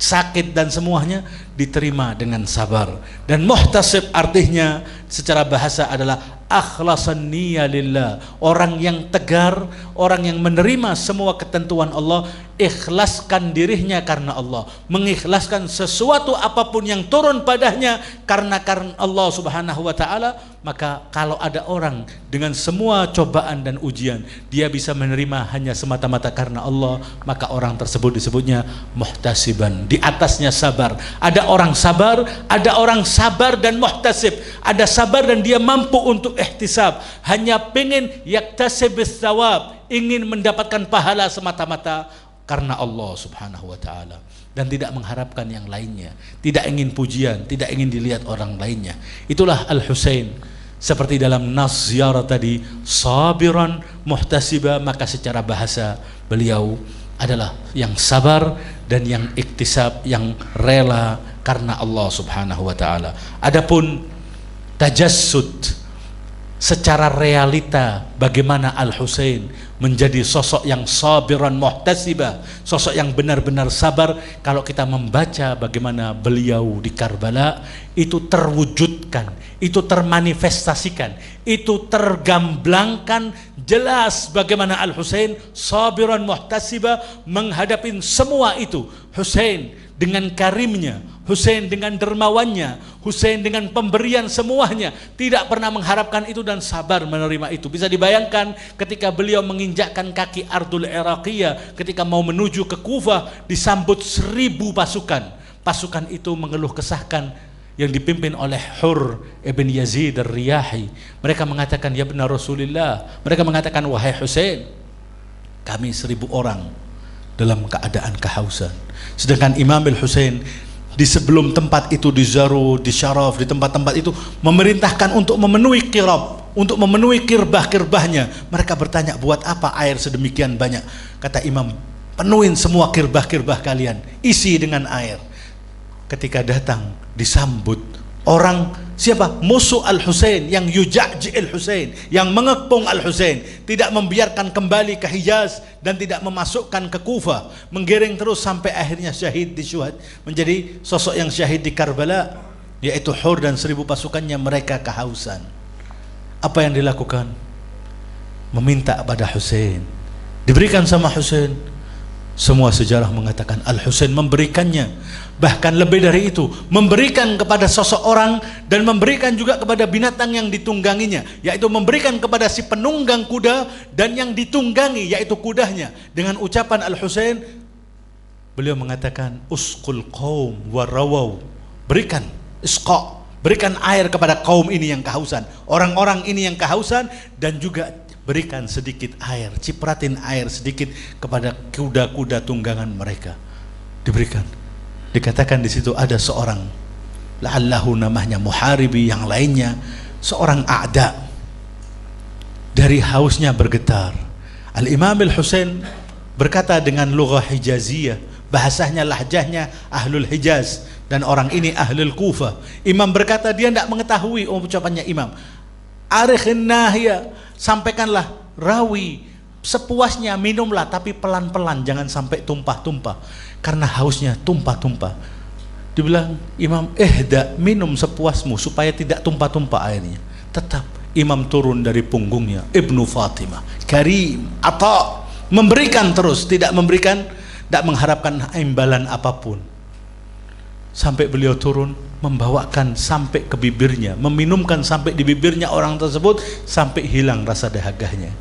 sakit dan semuanya diterima dengan sabar. Dan muhtasib artinya secara bahasa adalah akhlasan niyya lillah, orang yang tegar, orang yang menerima semua ketentuan Allah, ikhlaskan dirinya karena Allah, mengikhlaskan sesuatu apapun yang turun padanya karena Allah Subhanahu wa taala. Maka kalau ada orang dengan semua cobaan dan ujian dia bisa menerima hanya semata-mata karena Allah, maka orang tersebut disebutnya muhtasiban, di atasnya sabar. Ada orang sabar, ada orang sabar dan muhtasib. Ada sabar dan dia mampu untuk ihtisab, hanya pengen yaktasibis thawab, ingin mendapatkan pahala semata-mata karena Allah Subhanahu wa taala, dan tidak mengharapkan yang lainnya, tidak ingin pujian, tidak ingin dilihat orang lainnya. Itulah Al-Husain. Seperti dalam nas ziarah tadi, sabiran muhtasiba, maka secara bahasa beliau adalah yang sabar dan yang iktisab, yang rela karena Allah Subhanahu wa taala. Adapun tajassud, secara realita bagaimana Al-Husain menjadi sosok yang sabiran muhtasibah, sosok yang benar-benar sabar, kalau kita membaca bagaimana beliau di Karbala, itu terwujudkan, itu termanifestasikan, itu tergamblangkan jelas bagaimana Al-Husain sabiran muhtasibah menghadapi semua itu. Husain dengan karimnya, Husain dengan dermawannya, Husain dengan pemberian semuanya, tidak pernah mengharapkan itu dan sabar menerima itu. Bisa dibayangkan ketika beliau menginjakkan kaki Ardul Iraqiyah, ketika mau menuju ke Kufah, disambut 1000 pasukan. Pasukan itu mengeluh kesahkan yang dipimpin oleh Hur ibn Yazid al-Riyahi. Mereka mengatakan, ya benar Rasulullah, mereka mengatakan, wahai Husain, kami 1000 orang dalam keadaan kehausan. Sedangkan Imam al-Husain di sebelum tempat itu, di Zaru, di Syaraf, di tempat-tempat itu memerintahkan untuk memenuhi kirab, untuk memenuhi kirbah-kirbahnya. Mereka bertanya, buat apa air sedemikian banyak? Kata Imam, penuhin semua kirbah-kirbah kalian, isi dengan air. Ketika datang disambut orang, siapa? Musuh Al-Husain, yang yujaji Al-Husain, yang mengepung Al-Husain, tidak membiarkan kembali ke Hijaz dan tidak memasukkan ke Kufah, menggiring terus sampai akhirnya syahid di Syuhad, menjadi sosok yang syahid di Karbala, yaitu Hur dan 1000 pasukannya. Mereka kehausan. Apa yang dilakukan? Meminta pada Husain, diberikan sama Husain. Semua sejarah mengatakan Al-Husain memberikannya, bahkan lebih dari itu, memberikan kepada seseorang dan memberikan juga kepada binatang yang ditungganginya, yaitu memberikan kepada si penunggang kuda dan yang ditunggangi, yaitu kudanya. Dengan ucapan Al-Husain, beliau mengatakan usqul qaum warawaw, berikan isqa, berikan air kepada kaum ini yang kehausan, orang-orang ini yang kehausan, dan juga berikan sedikit air, cipratin air sedikit kepada kuda-kuda tunggangan mereka. Diberikan. Dikatakan di situ ada seorang, la'allahu namanya muharibi, yang lainnya seorang a'da, dari hausnya bergetar. Al-Imam Al-Husain berkata dengan lughah Hijaziyah, bahasanya, lahjahnya Ahlul Hijaz, dan orang ini Ahlul Kufah. Imam berkata, dia tidak mengetahui ucapannya Imam. Arikhin nahya, sampaikanlah, rawi sepuasnya, minumlah tapi pelan-pelan, jangan sampai tumpah-tumpah, karena hausnya tumpah-tumpah. Dibilang Imam, minum sepuasmu supaya tidak tumpah-tumpah airnya. Tetap Imam turun dari punggungnya, Ibnu Fatimah, karim, ata, memberikan terus, tidak memberikan, tidak mengharapkan imbalan apapun, sampai beliau turun, membawakan sampai ke bibirnya, meminumkan sampai di bibirnya orang tersebut, sampai hilang rasa dahagahnya.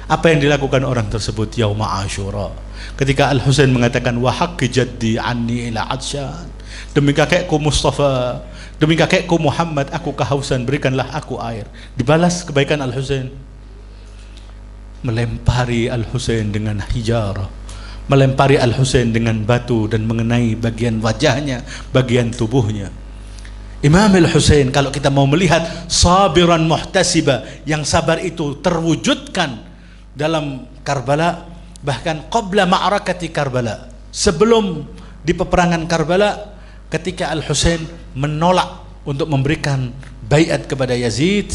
Apa yang dilakukan orang tersebut? Yauma Asyura, ketika Al-Husain mengatakan, wa haqqi jaddi anni ila atsyan, demi kakekku Mustafa, Demi kakekku Muhammad, aku kehausan, berikanlah aku air. Dibalas kebaikan Al-Husain, melempari Al-Husain dengan hijarah, melempari Al-Husain dengan batu dan mengenai bagian wajahnya, bagian tubuhnya. Imam Al-Husain, kalau kita mau melihat sabiran muhtasiba, yang sabar itu terwujudkan dalam Karbala, bahkan qabla ma'arakati Karbala, sebelum di peperangan Karbala, ketika Al-Husain menolak untuk memberikan baiat kepada Yazid,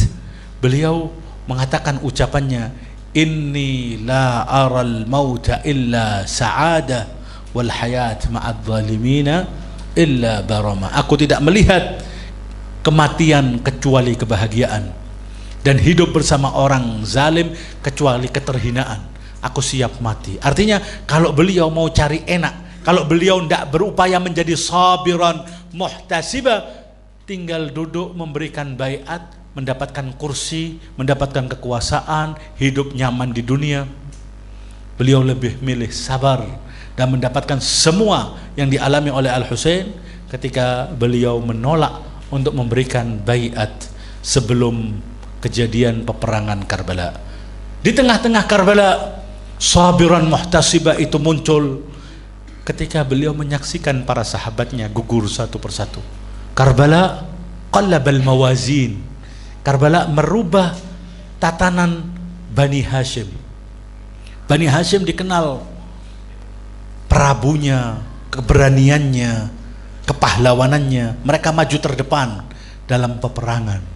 beliau mengatakan ucapannya, inni la aral mauta illa sa'adah wal hayat ma'ad zalimina illa barama. Aku tidak melihat kematian kecuali kebahagiaan, dan hidup bersama orang zalim kecuali keterhinaan. Aku siap mati. Artinya kalau beliau mau cari enak, kalau beliau tidak berupaya menjadi sabiran muhtasiba, tinggal duduk memberikan baiat, mendapatkan kursi, mendapatkan kekuasaan, hidup nyaman di dunia, beliau lebih milih sabar dan mendapatkan semua yang dialami oleh Al-Husain ketika beliau menolak untuk memberikan baiat sebelum kejadian peperangan Karbala. Di tengah-tengah Karbala, sabiran muhtasibah itu muncul ketika beliau menyaksikan para sahabatnya gugur satu persatu. Karbala qallabal mawazin. Karbala merubah tatanan Bani Hashim. Bani Hashim dikenal prabunya, keberaniannya, kepahlawanannya. Mereka maju terdepan dalam peperangan.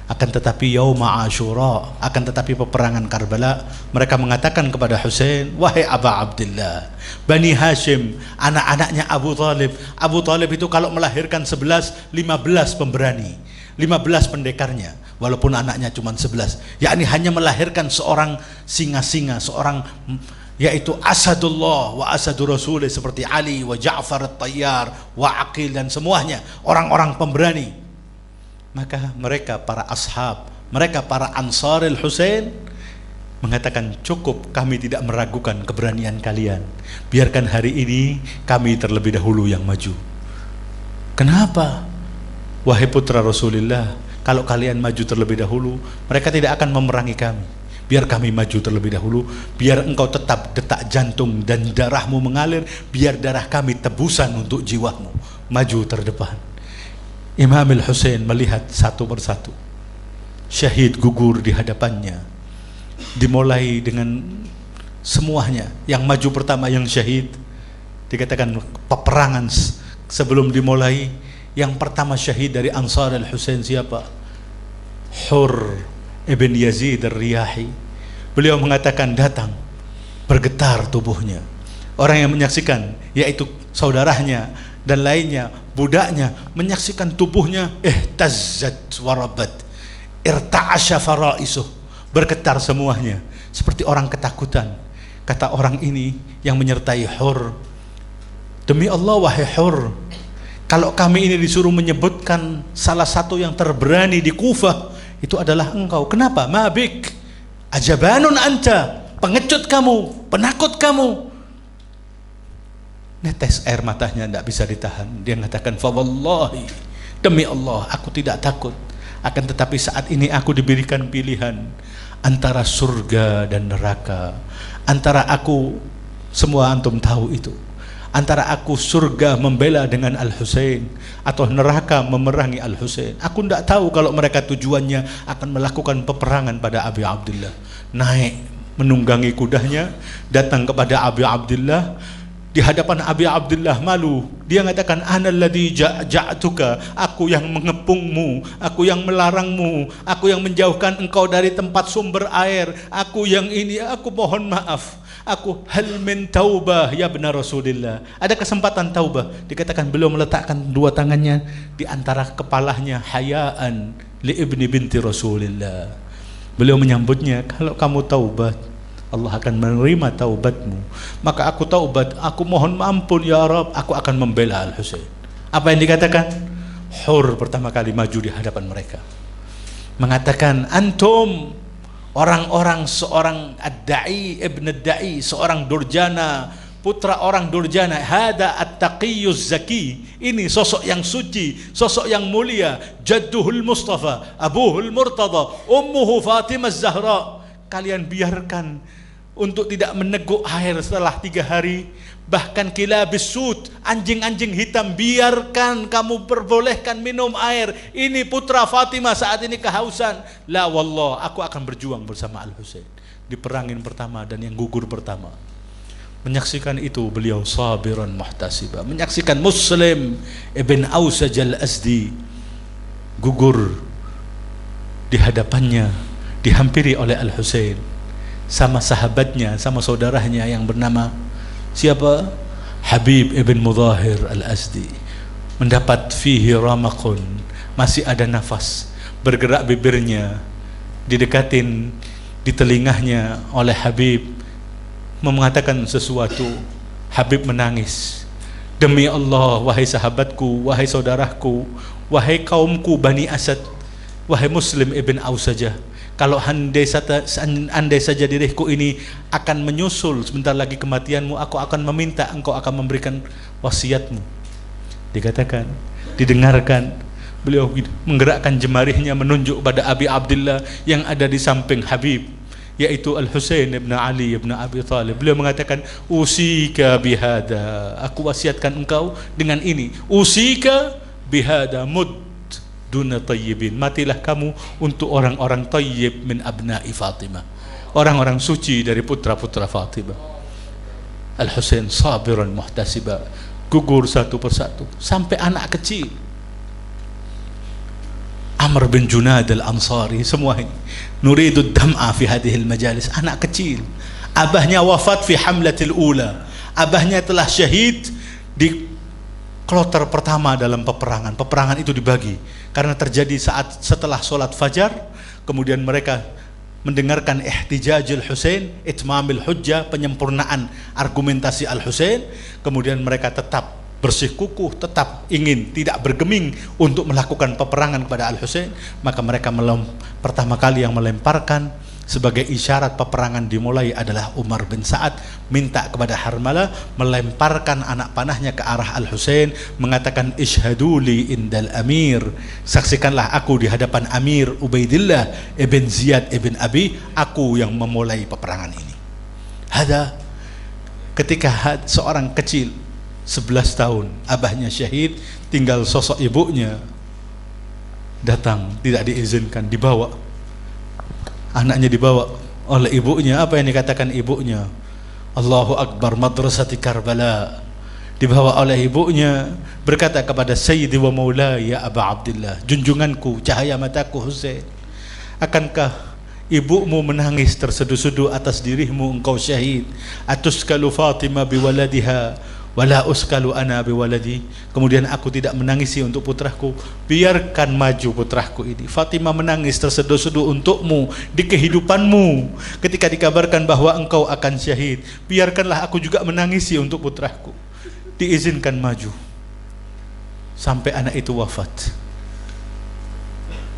Akan tetapi Yauma Asyura, akan tetapi peperangan Karbala, mereka mengatakan kepada Husain, wahai Aba Abdillah, Bani Hashim, anak-anaknya Abu Talib. Abu Talib itu kalau melahirkan 11, 15 pemberani, 15 pendekarnya, walaupun anaknya cuma 11, yakni hanya melahirkan seorang singa-singa, seorang, yaitu Asadullah wa Asadur Rasul, seperti Ali wa Ja'far at-Tayyar wa Aqil dan semuanya orang-orang pemberani. Maka mereka para ashab, mereka para Ansaril Husain mengatakan, cukup, kami tidak meragukan keberanian kalian, biarkan hari ini kami terlebih dahulu yang maju. Kenapa? Wahai putra Rasulullah, kalau kalian maju terlebih dahulu, mereka tidak akan memerangi kami. Biar kami maju terlebih dahulu, biar engkau tetap detak jantung dan darahmu mengalir, biar darah kami tebusan untuk jiwamu. Maju terdepan. Imam Al-Husain melihat satu persatu syahid gugur di hadapannya. Dimulai dengan semuanya. Yang maju pertama yang syahid, dikatakan peperangan sebelum dimulai, yang pertama syahid dari Ansar Al-Husain siapa? Hur Ibn Yazid Ar-Riyahi. Beliau mengatakan, datang, bergetar tubuhnya. Orang yang menyaksikan, yaitu saudaranya dan lainnya, budaknya, menyaksikan tubuhnya, ihtazzat warabat, irta'asha faraisuh, bergetar semuanya seperti orang ketakutan. Kata orang ini yang menyertai Hur, demi Allah wahai Hur, kalau kami ini disuruh menyebutkan salah satu yang terberani di Kufah, itu adalah engkau. Kenapa? Mabik ajabanun anta, pengecut kamu, penakut kamu. Netes air matanya tidak bisa ditahan. Dia mengatakan, fa wallahi, demi Allah aku tidak takut, akan tetapi saat ini aku diberikan pilihan antara surga dan neraka, antara aku, semua antum tahu itu, antara aku surga membela dengan Al-Husain atau neraka memerangi Al-Husain. Aku tidak tahu kalau mereka tujuannya akan melakukan peperangan pada Abi Abdullah. Naik menunggangi kudanya, datang kepada Abi Abdullah. Di hadapan Abi Abdullah malu. Dia mengatakan, ana alladhi ja'tuka, aku yang mengepungmu, aku yang melarangmu, aku yang menjauhkan engkau dari tempat sumber air, aku yang ini, aku mohon maaf. Aku hal min taubah ya benar Rasulullah. Ada kesempatan taubah. Dikatakan beliau meletakkan dua tangannya di antara kepalanya, hayaan li ibni binti Rasulullah. Beliau menyambutnya, kalau kamu taubat, Allah akan menerima taubatmu. Maka aku taubat, aku mohon ampun ya Rabb, aku akan membela Al-Husain. Apa yang dikatakan? Hur pertama kali maju di hadapan mereka, mengatakan, antum orang-orang, seorang ad-da'i, ibn ad-da'i, seorang durjana, putra orang durjana. Hada at-taqiyyuz zaki, ini sosok yang suci, sosok yang mulia. Jadduhul Mustafa, abuhul Murtada, ummuhu Fatimah Zahra. Kalian biarkan untuk tidak meneguk air setelah 3 hari. Bahkan kilabis sud, anjing-anjing hitam, biarkan kamu perbolehkan minum air. Ini putra Fatimah saat ini kehausan. La wallah, aku akan berjuang bersama Al-Husain di perangin pertama dan yang gugur pertama. Menyaksikan itu beliau sabiran muhtasiba. Menyaksikan Muslim ibn Ausaj al-Azdi gugur di hadapannya, dihampiri oleh Al-Husain sama sahabatnya, sama saudaranya yang bernama siapa? Habib ibn Mudahir al-Azdi. Mendapat fihi ramakun, masih ada nafas, bergerak bibirnya, didekatin di telingahnya oleh Habib, mengatakan sesuatu. Habib menangis. Demi Allah, wahai sahabatku, wahai saudaraku, wahai kaumku Bani Asad, wahai Muslim ibn Ausajah, kalau andai saja diriku ini akan menyusul sebentar lagi kematianmu, aku akan meminta engkau akan memberikan wasiatmu. Dikatakan, didengarkan, beliau menggerakkan jemarinya menunjuk pada Abi Abdullah yang ada di samping Habib, yaitu Al-Husain ibn Ali ibn Abi Talib. Beliau mengatakan, usika bihada, aku wasiatkan engkau dengan ini. Usika bihada mud duna tayyibin, matilah kamu untuk orang-orang tayyib min abna'i Fatimah, orang-orang suci dari putra-putra Fatimah. Al-Husain sabiran muhtasiba, gugur satu persatu sampai anak kecil. Amr bin Junad al-Ansari, semua ini nuridu dam'a fi hadhil majalis. Anak kecil, abahnya wafat fi hamlatil ula, abahnya telah syahid di kloter pertama dalam peperangan. Peperangan itu dibagi karena terjadi saat setelah sholat fajar. Kemudian mereka mendengarkan ihtijajul Husain, itmamil hujjah, penyempurnaan argumentasi Al-Husain. Kemudian mereka tetap bersikukuh, tetap ingin tidak bergeming untuk melakukan peperangan kepada Al-Husain. Maka mereka pertama kali yang melemparkan sebagai isyarat peperangan dimulai adalah Umar bin Sa'ad, minta kepada Harmalah melemparkan anak panahnya ke arah Al-Husain, mengatakan ishaduli indal amir, saksikanlah aku di hadapan Amir Ubaidillah ibn Ziyad ibn Abi, aku yang memulai peperangan ini. Ada ketika seorang kecil 11 tahun, abahnya syahid, tinggal sosok ibunya datang, tidak diizinkan, dibawa. Anaknya dibawa oleh ibunya. Apa yang dikatakan ibunya? Allahu Akbar, madrasati Karbala. Dibawa oleh ibunya, berkata kepada Sayyidi wa Maulaya ya Aba Abdillah, junjunganku, cahaya mataku Husain, akankah ibumu menangis terseduh-seduh atas dirimu, engkau syahid? Atuskalu Fatimah biwaladiha wala uskalu ana biwaladi. Kemudian aku tidak menangisi untuk putraku, biarkan maju putraku ini. Fatimah menangis terseduh-seduh untukmu di kehidupanmu ketika dikabarkan bahwa engkau akan syahid, biarkanlah aku juga menangisi untuk putraku. Diizinkan maju sampai anak itu wafat.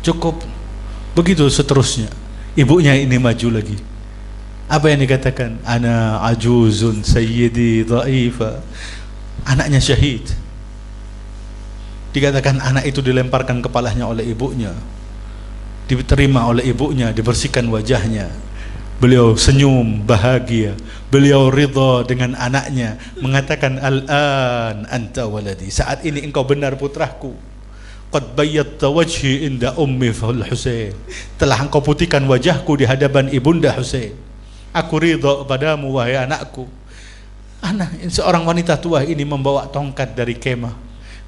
Cukup begitu seterusnya. Ibunya ini maju lagi. Apa yang dikatakan? Ana ajuzun sayyidi dha'ifa. Anaknya syahid. Dikatakan anak itu dilemparkan kepalanya oleh ibunya, diterima oleh ibunya, dibersihkan wajahnya. Beliau senyum bahagia, beliau ridha dengan anaknya, mengatakan al-an anta waladi, saat ini engkau benar putraku. Qad bayyatta wajhi inda ummi Al-Husain, telah engkau putihkan wajahku di hadapan ibunda Husain. Aku ridha padamu wahai anakku. Anak seorang wanita tua ini membawa tongkat dari kemah,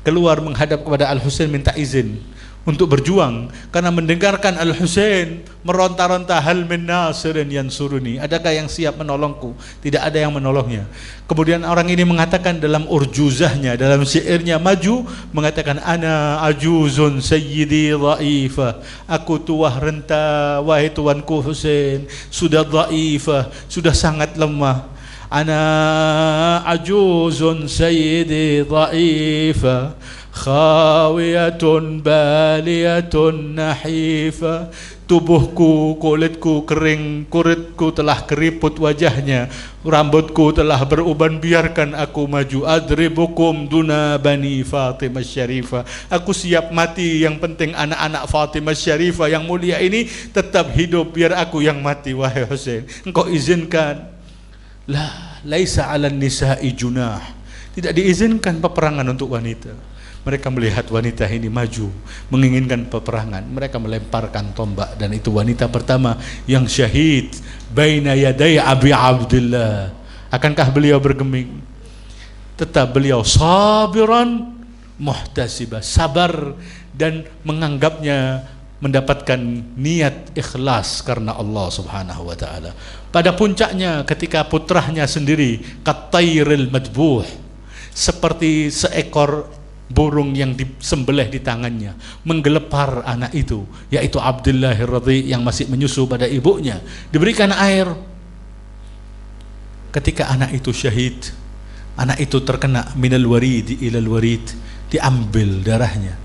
keluar menghadap kepada Al-Husain, minta izin untuk berjuang karena mendengarkan Al-Husain meronta-ronta, hal min nasirin yansuruni, adakah yang siap menolongku? Tidak ada yang menolongnya. Kemudian orang ini mengatakan dalam urjuzahnya, dalam syairnya maju, mengatakan ana ajuzun sayyidi dhaifah, aku tua renta wahai tuanku Husain, sudah dhaifah, sudah sangat lemah. Ana ajuzun sayyidi dhaifah khawiyatun baliyatun nahifa. Tubuhku, kulitku kering, kuritku telah keriput wajahnya, rambutku telah beruban, biarkan aku maju. Adribukum duna bani Fatimah Syarifah. Aku siap mati, yang penting anak-anak Fatimah Syarifah yang mulia ini tetap hidup, biar aku yang mati. Wahai Husain, engkau izinkan. Laisa 'alan nisa'i junah. Tidak diizinkan peperangan untuk wanita. Mereka melihat wanita ini maju, menginginkan peperangan. Mereka melemparkan tombak, dan itu wanita pertama yang syahid baina yaday Abi Abdullah. Akankah beliau bergeming? Tetap beliau sabiran muhtasibah, sabar dan menganggapnya mendapatkan niat ikhlas karena Allah Subhanahu wa taala. Pada puncaknya ketika putranya sendiri katairil madbuh, seperti seekor burung yang disembelih di tangannya, menggelepar anak itu, yaitu Abdullah Radhi yang masih menyusu pada ibunya, diberikan air. Ketika anak itu syahid, anak itu terkena minal warid ilal warid, diambil darahnya,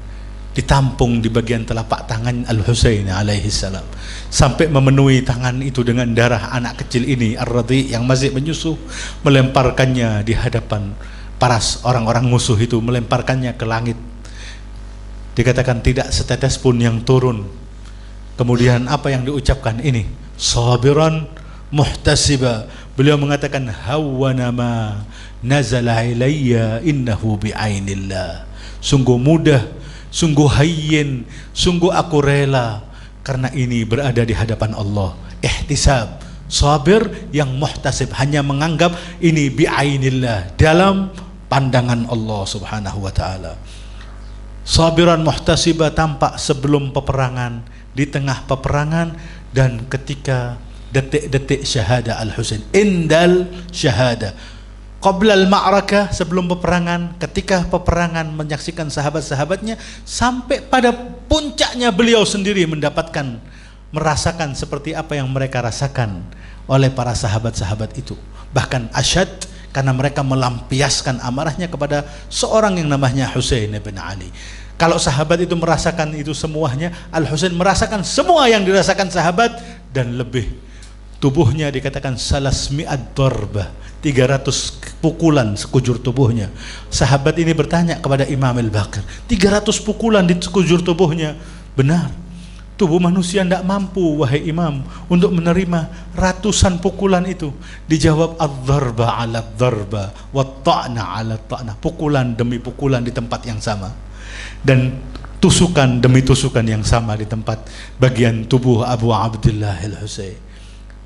ditampung di bagian telapak tangan Al-Husain alaihi salam, sampai memenuhi tangan itu dengan darah anak kecil ini Ar-Radhi yang masih menyusu, melemparkannya di hadapan para orang-orang musuh itu, melemparkannya ke langit. Dikatakan tidak setetes pun yang turun. Kemudian apa yang diucapkan ini? Sabiran muhtasiba. Beliau mengatakan hawwana ma nazala ilayya innahu bi'ainillah. Sungguh mudah, sungguh hayyin, sungguh aku rela karena ini berada di hadapan Allah. Ihtisab, sabir yang muhtasib, hanya menganggap ini bi'ainillah, dalam pandangan Allah Subhanahu wa taala. Sabiran muhtasibah tampak sebelum peperangan, di tengah peperangan, dan ketika detik-detik syahada Al-Husain, indal syahada. Qabla al-ma'rakah, sebelum peperangan, ketika peperangan, menyaksikan sahabat-sahabatnya, sampai pada puncaknya beliau sendiri merasakan seperti apa yang mereka rasakan oleh para sahabat-sahabat itu. Bahkan asyad, karena mereka melampiaskan amarahnya kepada seorang yang namanya Husain bin Ali. Kalau sahabat itu merasakan itu semuanya, Al-Husain merasakan semua yang dirasakan sahabat dan lebih. Tubuhnya dikatakan salasmi'ad darbah, 300 pukulan sekujur tubuhnya. Sahabat ini bertanya kepada Imam Al-Baqir, 300 pukulan di sekujur tubuhnya? Benar, tubuh manusia tidak mampu, wahai Imam, untuk menerima ratusan pukulan itu. Dijawab, ad-darba ala ad-darba wa ta'na ala ta'na, pukulan demi pukulan di tempat yang sama, dan tusukan demi tusukan yang sama di tempat bagian tubuh Abu Abdullah Al-Husain.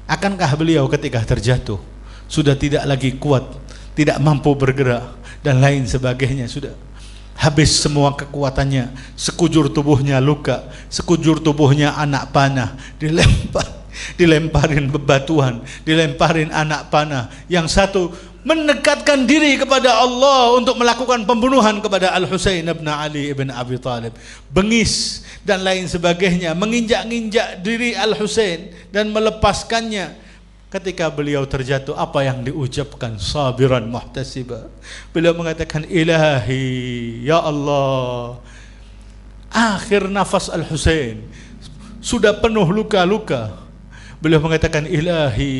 Akankah beliau ketika terjatuh sudah tidak lagi kuat, tidak mampu bergerak dan lain sebagainya, sudah habis semua kekuatannya, sekujur tubuhnya luka, sekujur tubuhnya anak panah, dilemparin bebatuan, dilemparin anak panah. Yang satu mendekatkan diri kepada Allah untuk melakukan pembunuhan kepada Al-Husain ibn Ali ibn Abi Talib, bengis dan lain sebagainya, menginjak-injak diri Al-Husain dan melepaskannya. Ketika beliau terjatuh, apa yang diucapkan? Sabiran muhtasiba. Beliau mengatakan, Ilahi, ya Allah. Akhir nafas Al-Husain, sudah penuh luka-luka. Beliau mengatakan, Ilahi,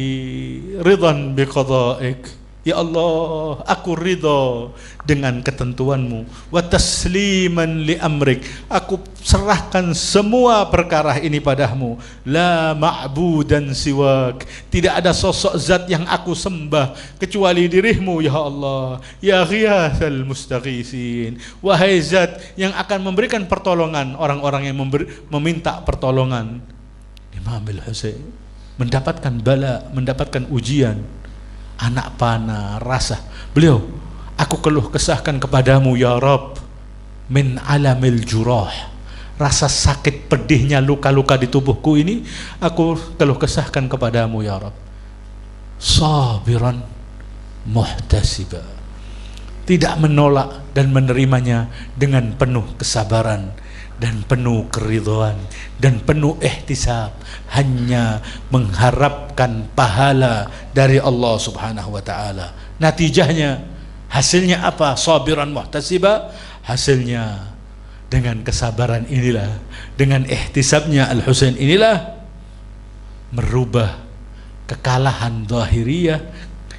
ridhan biqada'ik. Ya Allah, aku ridha dengan ketentuanmu. Wa tasliman li amrik, aku serahkan semua perkara ini padamu. La ma'budan siwak, tidak ada sosok zat yang aku sembah kecuali dirimu ya Allah. Ya ghiyathal mustaghisin, wahai zat yang akan memberikan pertolongan orang-orang yang meminta pertolongan. Imam Al-Husain mendapatkan bala, mendapatkan ujian, anak panah, rasa. Beliau, aku keluh kesahkan kepadamu ya Rabb, min alamil jurah, rasa sakit pedihnya luka-luka di tubuhku ini, aku keluh kesahkan kepadamu ya Rabb. Sabiran muhtasiba, tidak menolak dan menerimanya dengan penuh kesabaran dan penuh keridhaan dan penuh ihtisab, hanya mengharapkan pahala dari Allah Subhanahu wa taala. Natijahnya, hasilnya apa? Sabiran muhtasiba, Hasilnya dengan kesabaran inilah, dengan ihtisabnya Al-Husain inilah merubah kekalahan zahiriyah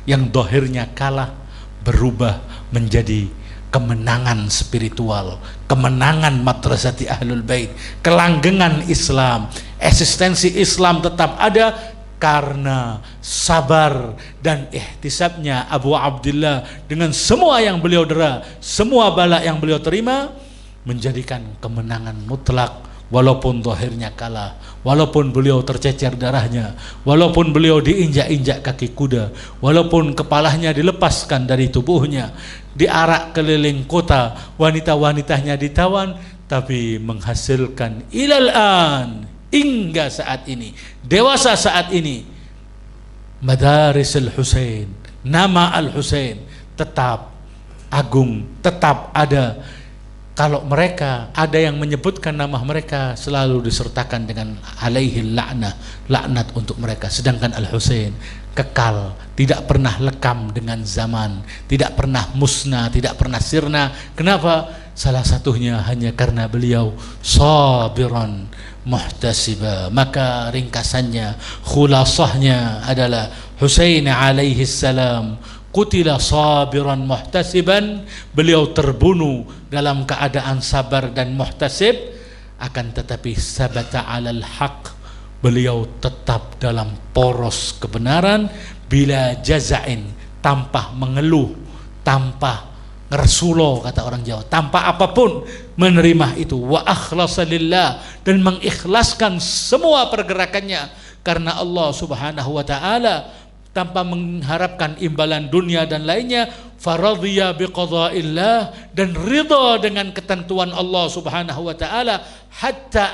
yang zahirnya kalah berubah menjadi kemenangan spiritual, kemenangan madrasati Ahlul Bait, kelanggengan Islam. Eksistensi Islam tetap ada karena sabar dan ihtisabnya Abu Abdillah dengan semua yang beliau dera, semua bala yang beliau terima, menjadikan kemenangan mutlak walaupun zahirnya kalah, walaupun beliau tercecer darahnya, walaupun beliau diinjak-injak kaki kuda, walaupun kepalanya dilepaskan dari tubuhnya, diarak keliling kota, wanita-wanitanya ditawan, tapi menghasilkan ilal an, hingga saat ini, dewasa saat ini, Madaris Al-Husain, nama Al-Husain tetap agung, tetap ada. Kalau mereka ada yang menyebutkan nama mereka, selalu disertakan dengan alaihi la'nah, laknat untuk mereka. Sedangkan Al-Husain kekal, tidak pernah lekam dengan zaman, tidak pernah musnah, tidak pernah sirna. Kenapa? Salah satunya hanya karena beliau sabiran muhtasiba. Maka ringkasannya, khulasahnya adalah Husain alaihi salam qutila sabiran muhtasiban, beliau terbunuh dalam keadaan sabar dan muhtasib, akan tetapi sabata alal haq, beliau tetap dalam poros kebenaran, bila jazain, tanpa mengeluh, tanpa ngersulo kata orang Jawa, tanpa apapun menerima itu, wa akhlasa lillah, dan mengikhlaskan semua pergerakannya karena Allah Subhanahu wa taala, tanpa mengharapkan imbalan dunia dan lainnya. Faradhiya biqada'illah, dan ridha dengan ketentuan Allah Subhanahu wa taala, hatta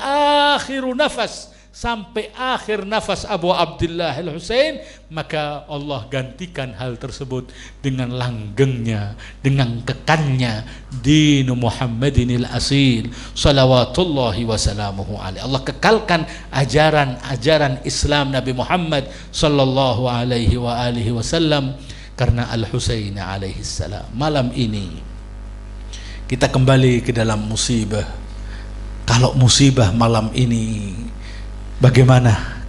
akhiru nafas, sampai akhir nafas Abu Abdillah Al-Husain. Maka Allah gantikan hal tersebut dengan langgengnya, dengan kekannya dinu Muhammadinil asil salawatullahi wasalamuhu alaihi. Allah kekalkan ajaran Islam Nabi Muhammad sallallahu alaihi wa alihi wasallam karena Al-Husain alaihi salam. Malam ini kita kembali ke dalam musibah. Kalau musibah malam ini, bagaimana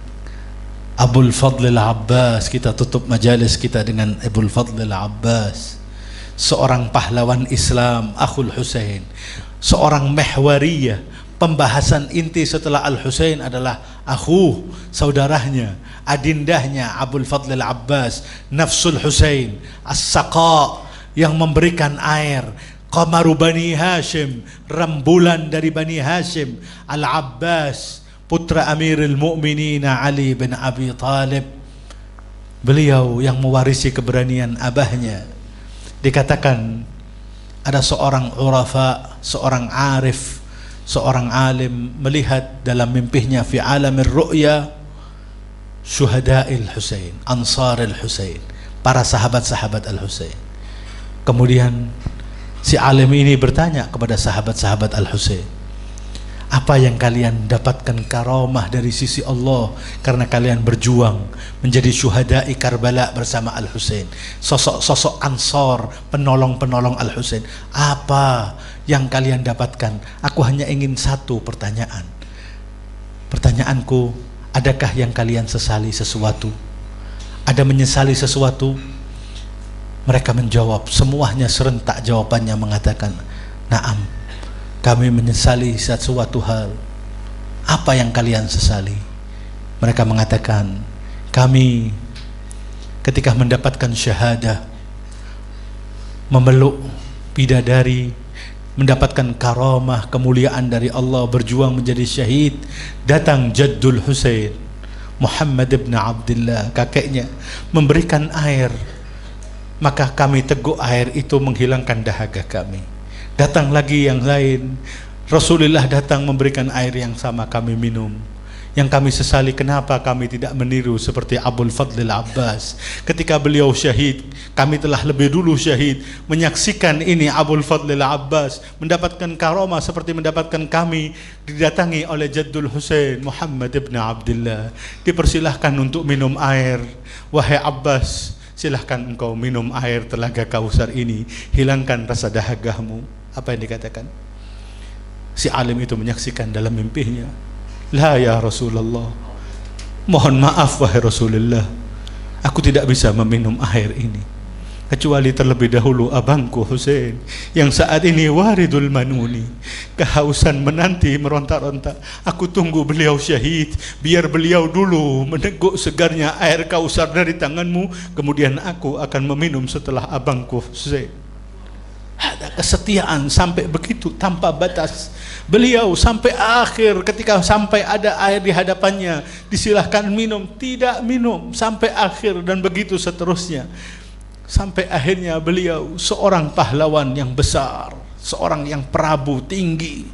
Abul Fadl Al-Abbas, kita tutup majalis kita dengan Abul Fadl Al-Abbas, seorang pahlawan Islam, Akhul Husain, seorang mehwariyah. Pembahasan inti setelah Al-Husain adalah akhu, saudaranya, adindahnya Abul Fadl Al-Abbas, Nafsul Husain, As-Saqa, yang memberikan air, Qamaru Bani Hashim, rembulan dari Bani Hashim, Al-Abbas, putra Amirul Mukminin Ali bin Abi Talib, beliau yang mewarisi keberanian abahnya. Dikatakan ada seorang urafa, seorang arif, seorang alim melihat dalam mimpinya fi alamir ru'ya syuhada'il Husain, ansaril Husain, para sahabat-sahabat Al-Husain. Kemudian si alim ini bertanya kepada sahabat-sahabat Al-Husain, apa yang kalian dapatkan karamah dari sisi Allah karena kalian berjuang menjadi syuhada'i Karbala bersama Al-Husain, sosok-sosok ansor, penolong-penolong Al-Husain. Apa yang kalian dapatkan? Aku hanya ingin satu pertanyaan. Pertanyaanku, adakah yang kalian sesali sesuatu? Ada menyesali sesuatu? Mereka menjawab, semuanya serentak jawabannya mengatakan, na'am, kami menyesali sesuatu hal. Apa yang kalian sesali? Mereka mengatakan, kami ketika mendapatkan syahadah, memeluk bidadari, mendapatkan karamah, kemuliaan dari Allah, berjuang menjadi syahid, datang Jaddul Husain, Muhammad ibn Abdillah, kakeknya, memberikan air, maka kami teguk air itu menghilangkan dahaga kami. Datang lagi yang lain, Rasulullah datang memberikan air yang sama, kami minum. Yang kami sesali, kenapa kami tidak meniru seperti Abul Fadl Al-Abbas. Ketika beliau syahid, kami telah lebih dulu syahid. Menyaksikan ini Abul Fadl Al-Abbas mendapatkan karamah seperti mendapatkan kami, didatangi oleh Jaddul Husain Muhammad ibn Abdillah, dipersilahkan untuk minum air. Wahai Abbas, silahkan engkau minum air telaga Kausar ini, hilangkan rasa dahagamu. Apa yang dikatakan? Si alim itu menyaksikan dalam mimpinya, la ya Rasulullah, mohon maaf wahai Rasulullah, aku tidak bisa meminum air ini kecuali terlebih dahulu abangku Husain yang saat ini waridul manuni, kehausan menanti meronta-ronta. Aku tunggu beliau syahid, biar beliau dulu meneguk segarnya air kausar dari tanganmu, kemudian aku akan meminum setelah abangku Husain. Ada kesetiaan sampai begitu tanpa batas. Beliau sampai akhir, ketika sampai ada air di hadapannya, disilahkan minum, tidak minum sampai akhir, dan begitu seterusnya. Sampai akhirnya beliau seorang pahlawan yang besar, seorang yang prabu tinggi,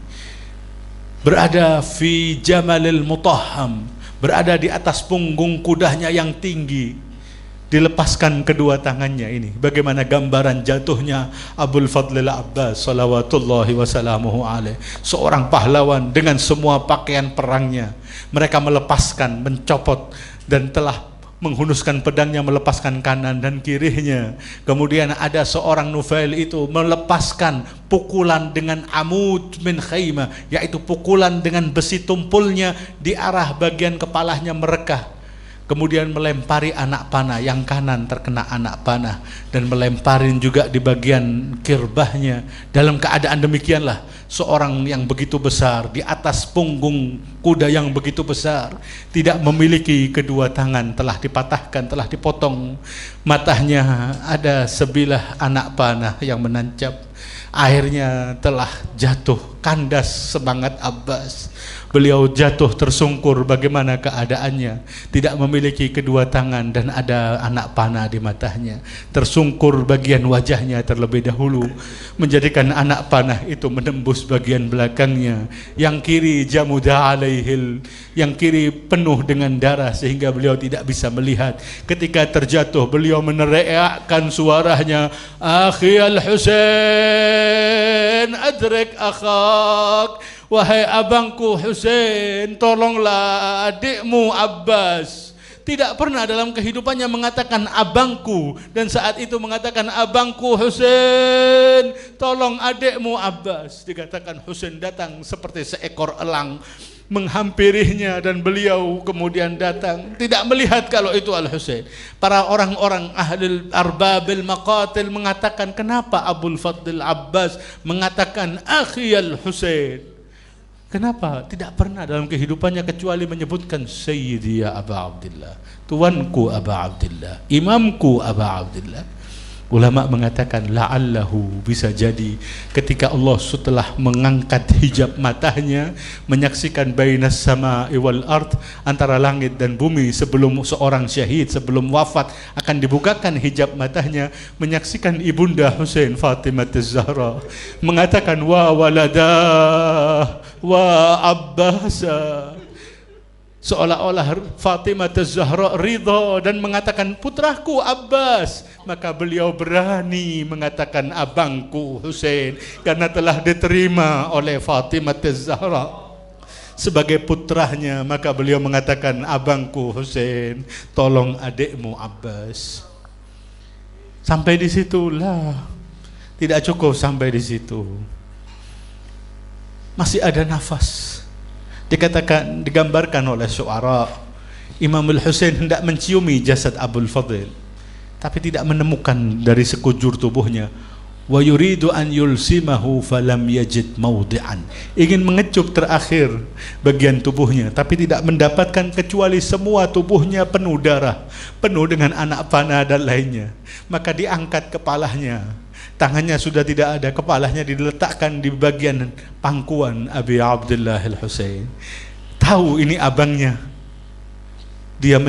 berada fi jamalil mutahham, berada di atas punggung kudanya yang tinggi, dilepaskan kedua tangannya. Ini bagaimana gambaran jatuhnya Abul Fadlil Abbas salawatullahi wasalamuhu alaih, seorang pahlawan dengan semua pakaian perangnya. Mereka melepaskan, mencopot, dan telah menghunuskan pedangnya, melepaskan kanan dan kirinya. Kemudian ada seorang Nufail itu melepaskan pukulan dengan amud min khaymah, yaitu pukulan dengan besi tumpulnya di arah bagian kepalanya merekah. Kemudian melempari anak panah, yang kanan terkena anak panah, dan melemparin juga di bagian kirbahnya. Dalam keadaan demikianlah seorang yang begitu besar di atas punggung kuda yang begitu besar, tidak memiliki kedua tangan, telah dipatahkan, telah dipotong. Matanya ada sebilah anak panah yang menancap. Akhirnya telah jatuh, kandas semangat Abbas. Beliau jatuh tersungkur, bagaimana keadaannya, tidak memiliki kedua tangan dan ada anak panah di matanya. Tersungkur bagian wajahnya terlebih dahulu, menjadikan anak panah itu menembus bagian belakangnya. Yang kiri jamuda alaihil, yang kiri penuh dengan darah sehingga beliau tidak bisa melihat. Ketika terjatuh beliau meneriakkan suaranya, akhi al-Husain adrik akhak, wahai abangku Husain, tolonglah adikmu Abbas. Tidak pernah dalam kehidupannya mengatakan abangku, dan saat itu mengatakan abangku Husain, tolong adikmu Abbas. Dikatakan Husain datang seperti seekor elang menghampirinya, dan beliau kemudian datang, tidak melihat kalau itu Al-Husain. Para orang-orang ahli arbabil maqatil mengatakan, kenapa Abul Fadl Abbas mengatakan akhi Al-Husain? Kenapa? Tidak pernah dalam kehidupannya kecuali menyebutkan Sayyidi ya Aba Abdillah, tuanku Aba Abdillah, imamku Aba Abdillah. Ulama mengatakan la'allahu, bisa jadi ketika Allah setelah mengangkat hijab matanya, menyaksikan bainas sama'i wal ard, antara langit dan bumi, sebelum seorang syahid, sebelum wafat akan dibukakan hijab matanya, menyaksikan ibunda Husain Fatimah Az-Zahra mengatakan wa waladah wa abbasa, seolah-olah Fatimah Az-Zahra ridha dan mengatakan putraku Abbas. Maka beliau berani mengatakan abangku Husain, karena telah diterima oleh Fatimah Az-Zahra sebagai putranya. Maka beliau mengatakan abangku Husain, tolong adikmu Abbas. Sampai di situlah, tidak cukup sampai di situ, masih ada nafas. Dikatakan, digambarkan oleh syuara, Imam Al-Husain hendak menciumi jasad Abul Fadl, tapi tidak menemukan dari sekujur tubuhnya. Wa yuridu an yulsimahu falam yajid mawdi'an, ingin mengecup terakhir bagian tubuhnya, tapi tidak mendapatkan, kecuali semua tubuhnya penuh darah, penuh dengan anak panah dan lainnya. Maka diangkat kepalanya, tangannya sudah tidak ada, kepalanya diletakkan di bagian pangkuan Abi Abdullah Al-Husain. Tahu ini abangnya, dia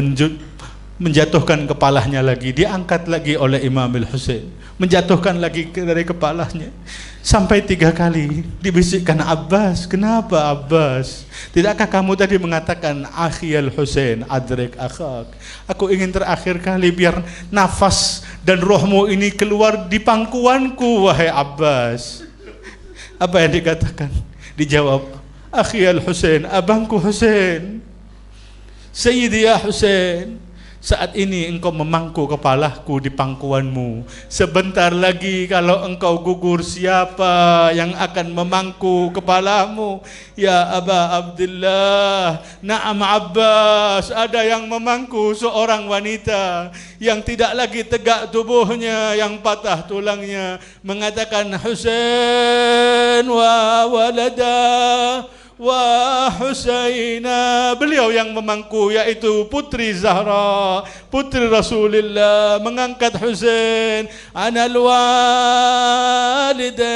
menjatuhkan kepalanya lagi, diangkat lagi oleh Imam Al-Husain, menjatuhkan lagi dari kepalanya, sampai 3 kali dibisikkan, Abbas, kenapa Abbas? Tidakkah kamu tadi mengatakan akhi Al-Husain adrik akhak? Aku ingin terakhir kali biar nafas dan rohmu ini keluar di pangkuanku, wahai Abbas. Apa yang dikatakan? Dijawab, akhi Al-Husain, abangku Husain, Sayyidi ya Husain, Saat ini engkau memangku kepalaku di pangkuanmu. Sebentar lagi kalau engkau gugur, siapa yang akan memangku kepalamu? Ya Aba Abdullah, na'am Abbas, ada yang memangku seorang wanita yang tidak lagi tegak tubuhnya, yang patah tulangnya, mengatakan Husain wa walada wa Husaina. Beliau yang memangku, yaitu putri Zahra, putri Rasulullah, mengangkat Husain. Ana al-walidah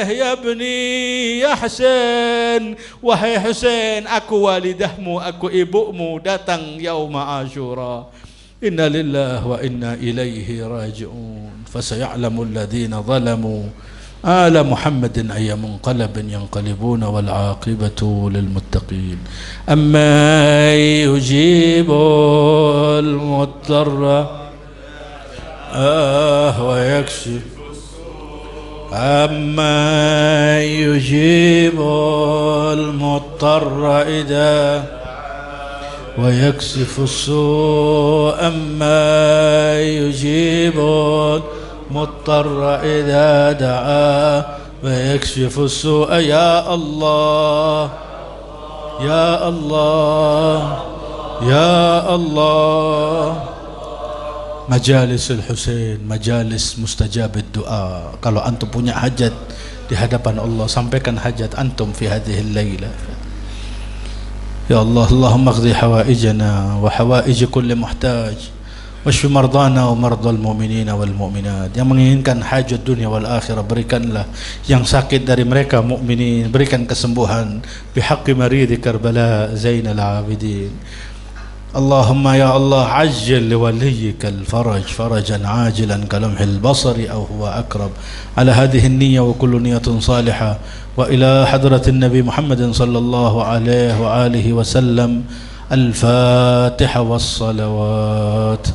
ya ibni ya Husain, wahai Husain, aku walidahmu, aku ibumu, datang yauma Ashura. Inna lillahi wa inna ilaihi raji'un. Fasaya'lamu alladhina zalamu آل محمد أي منقلب ينقلبون والعاقبة للمتقين. أما يجيب المضطر ويكشف أما يجيب المضطر إذا ويكشف السوء أما يجيب مضطر إذا دعا ويكشف السوء. يا الله يا الله يا الله. Majalis Al-Husain, majalis mustajab doa. Kalau antum punya hajat di hadapan Allah, sampaikan hajat antum fi hadhihi al-laila. Ya Allah, Allahumma qdi hawaijana wa hawaij kulli muhtaj, washfi mardana wa mardal mu'minina wal mu'minat. Yang menginginkan hajat dunia wal akhirah, berikanlah. Yang sakit dari mereka mukminin, berikan kesembuhan bihaqqi maridi Karbala Zainal Abidin. Allahumma ya Allah, ajjal liwaliyika al-faraj farajan ajilan kalamhil basari aw huwa akrab ala hadhihi an-niyya wa kullu niyyatin salihah wa ila hadratin Nabi Muhammadin sallallahu alaihi wa alihi wa sallam. Al-Fatiha was salawat.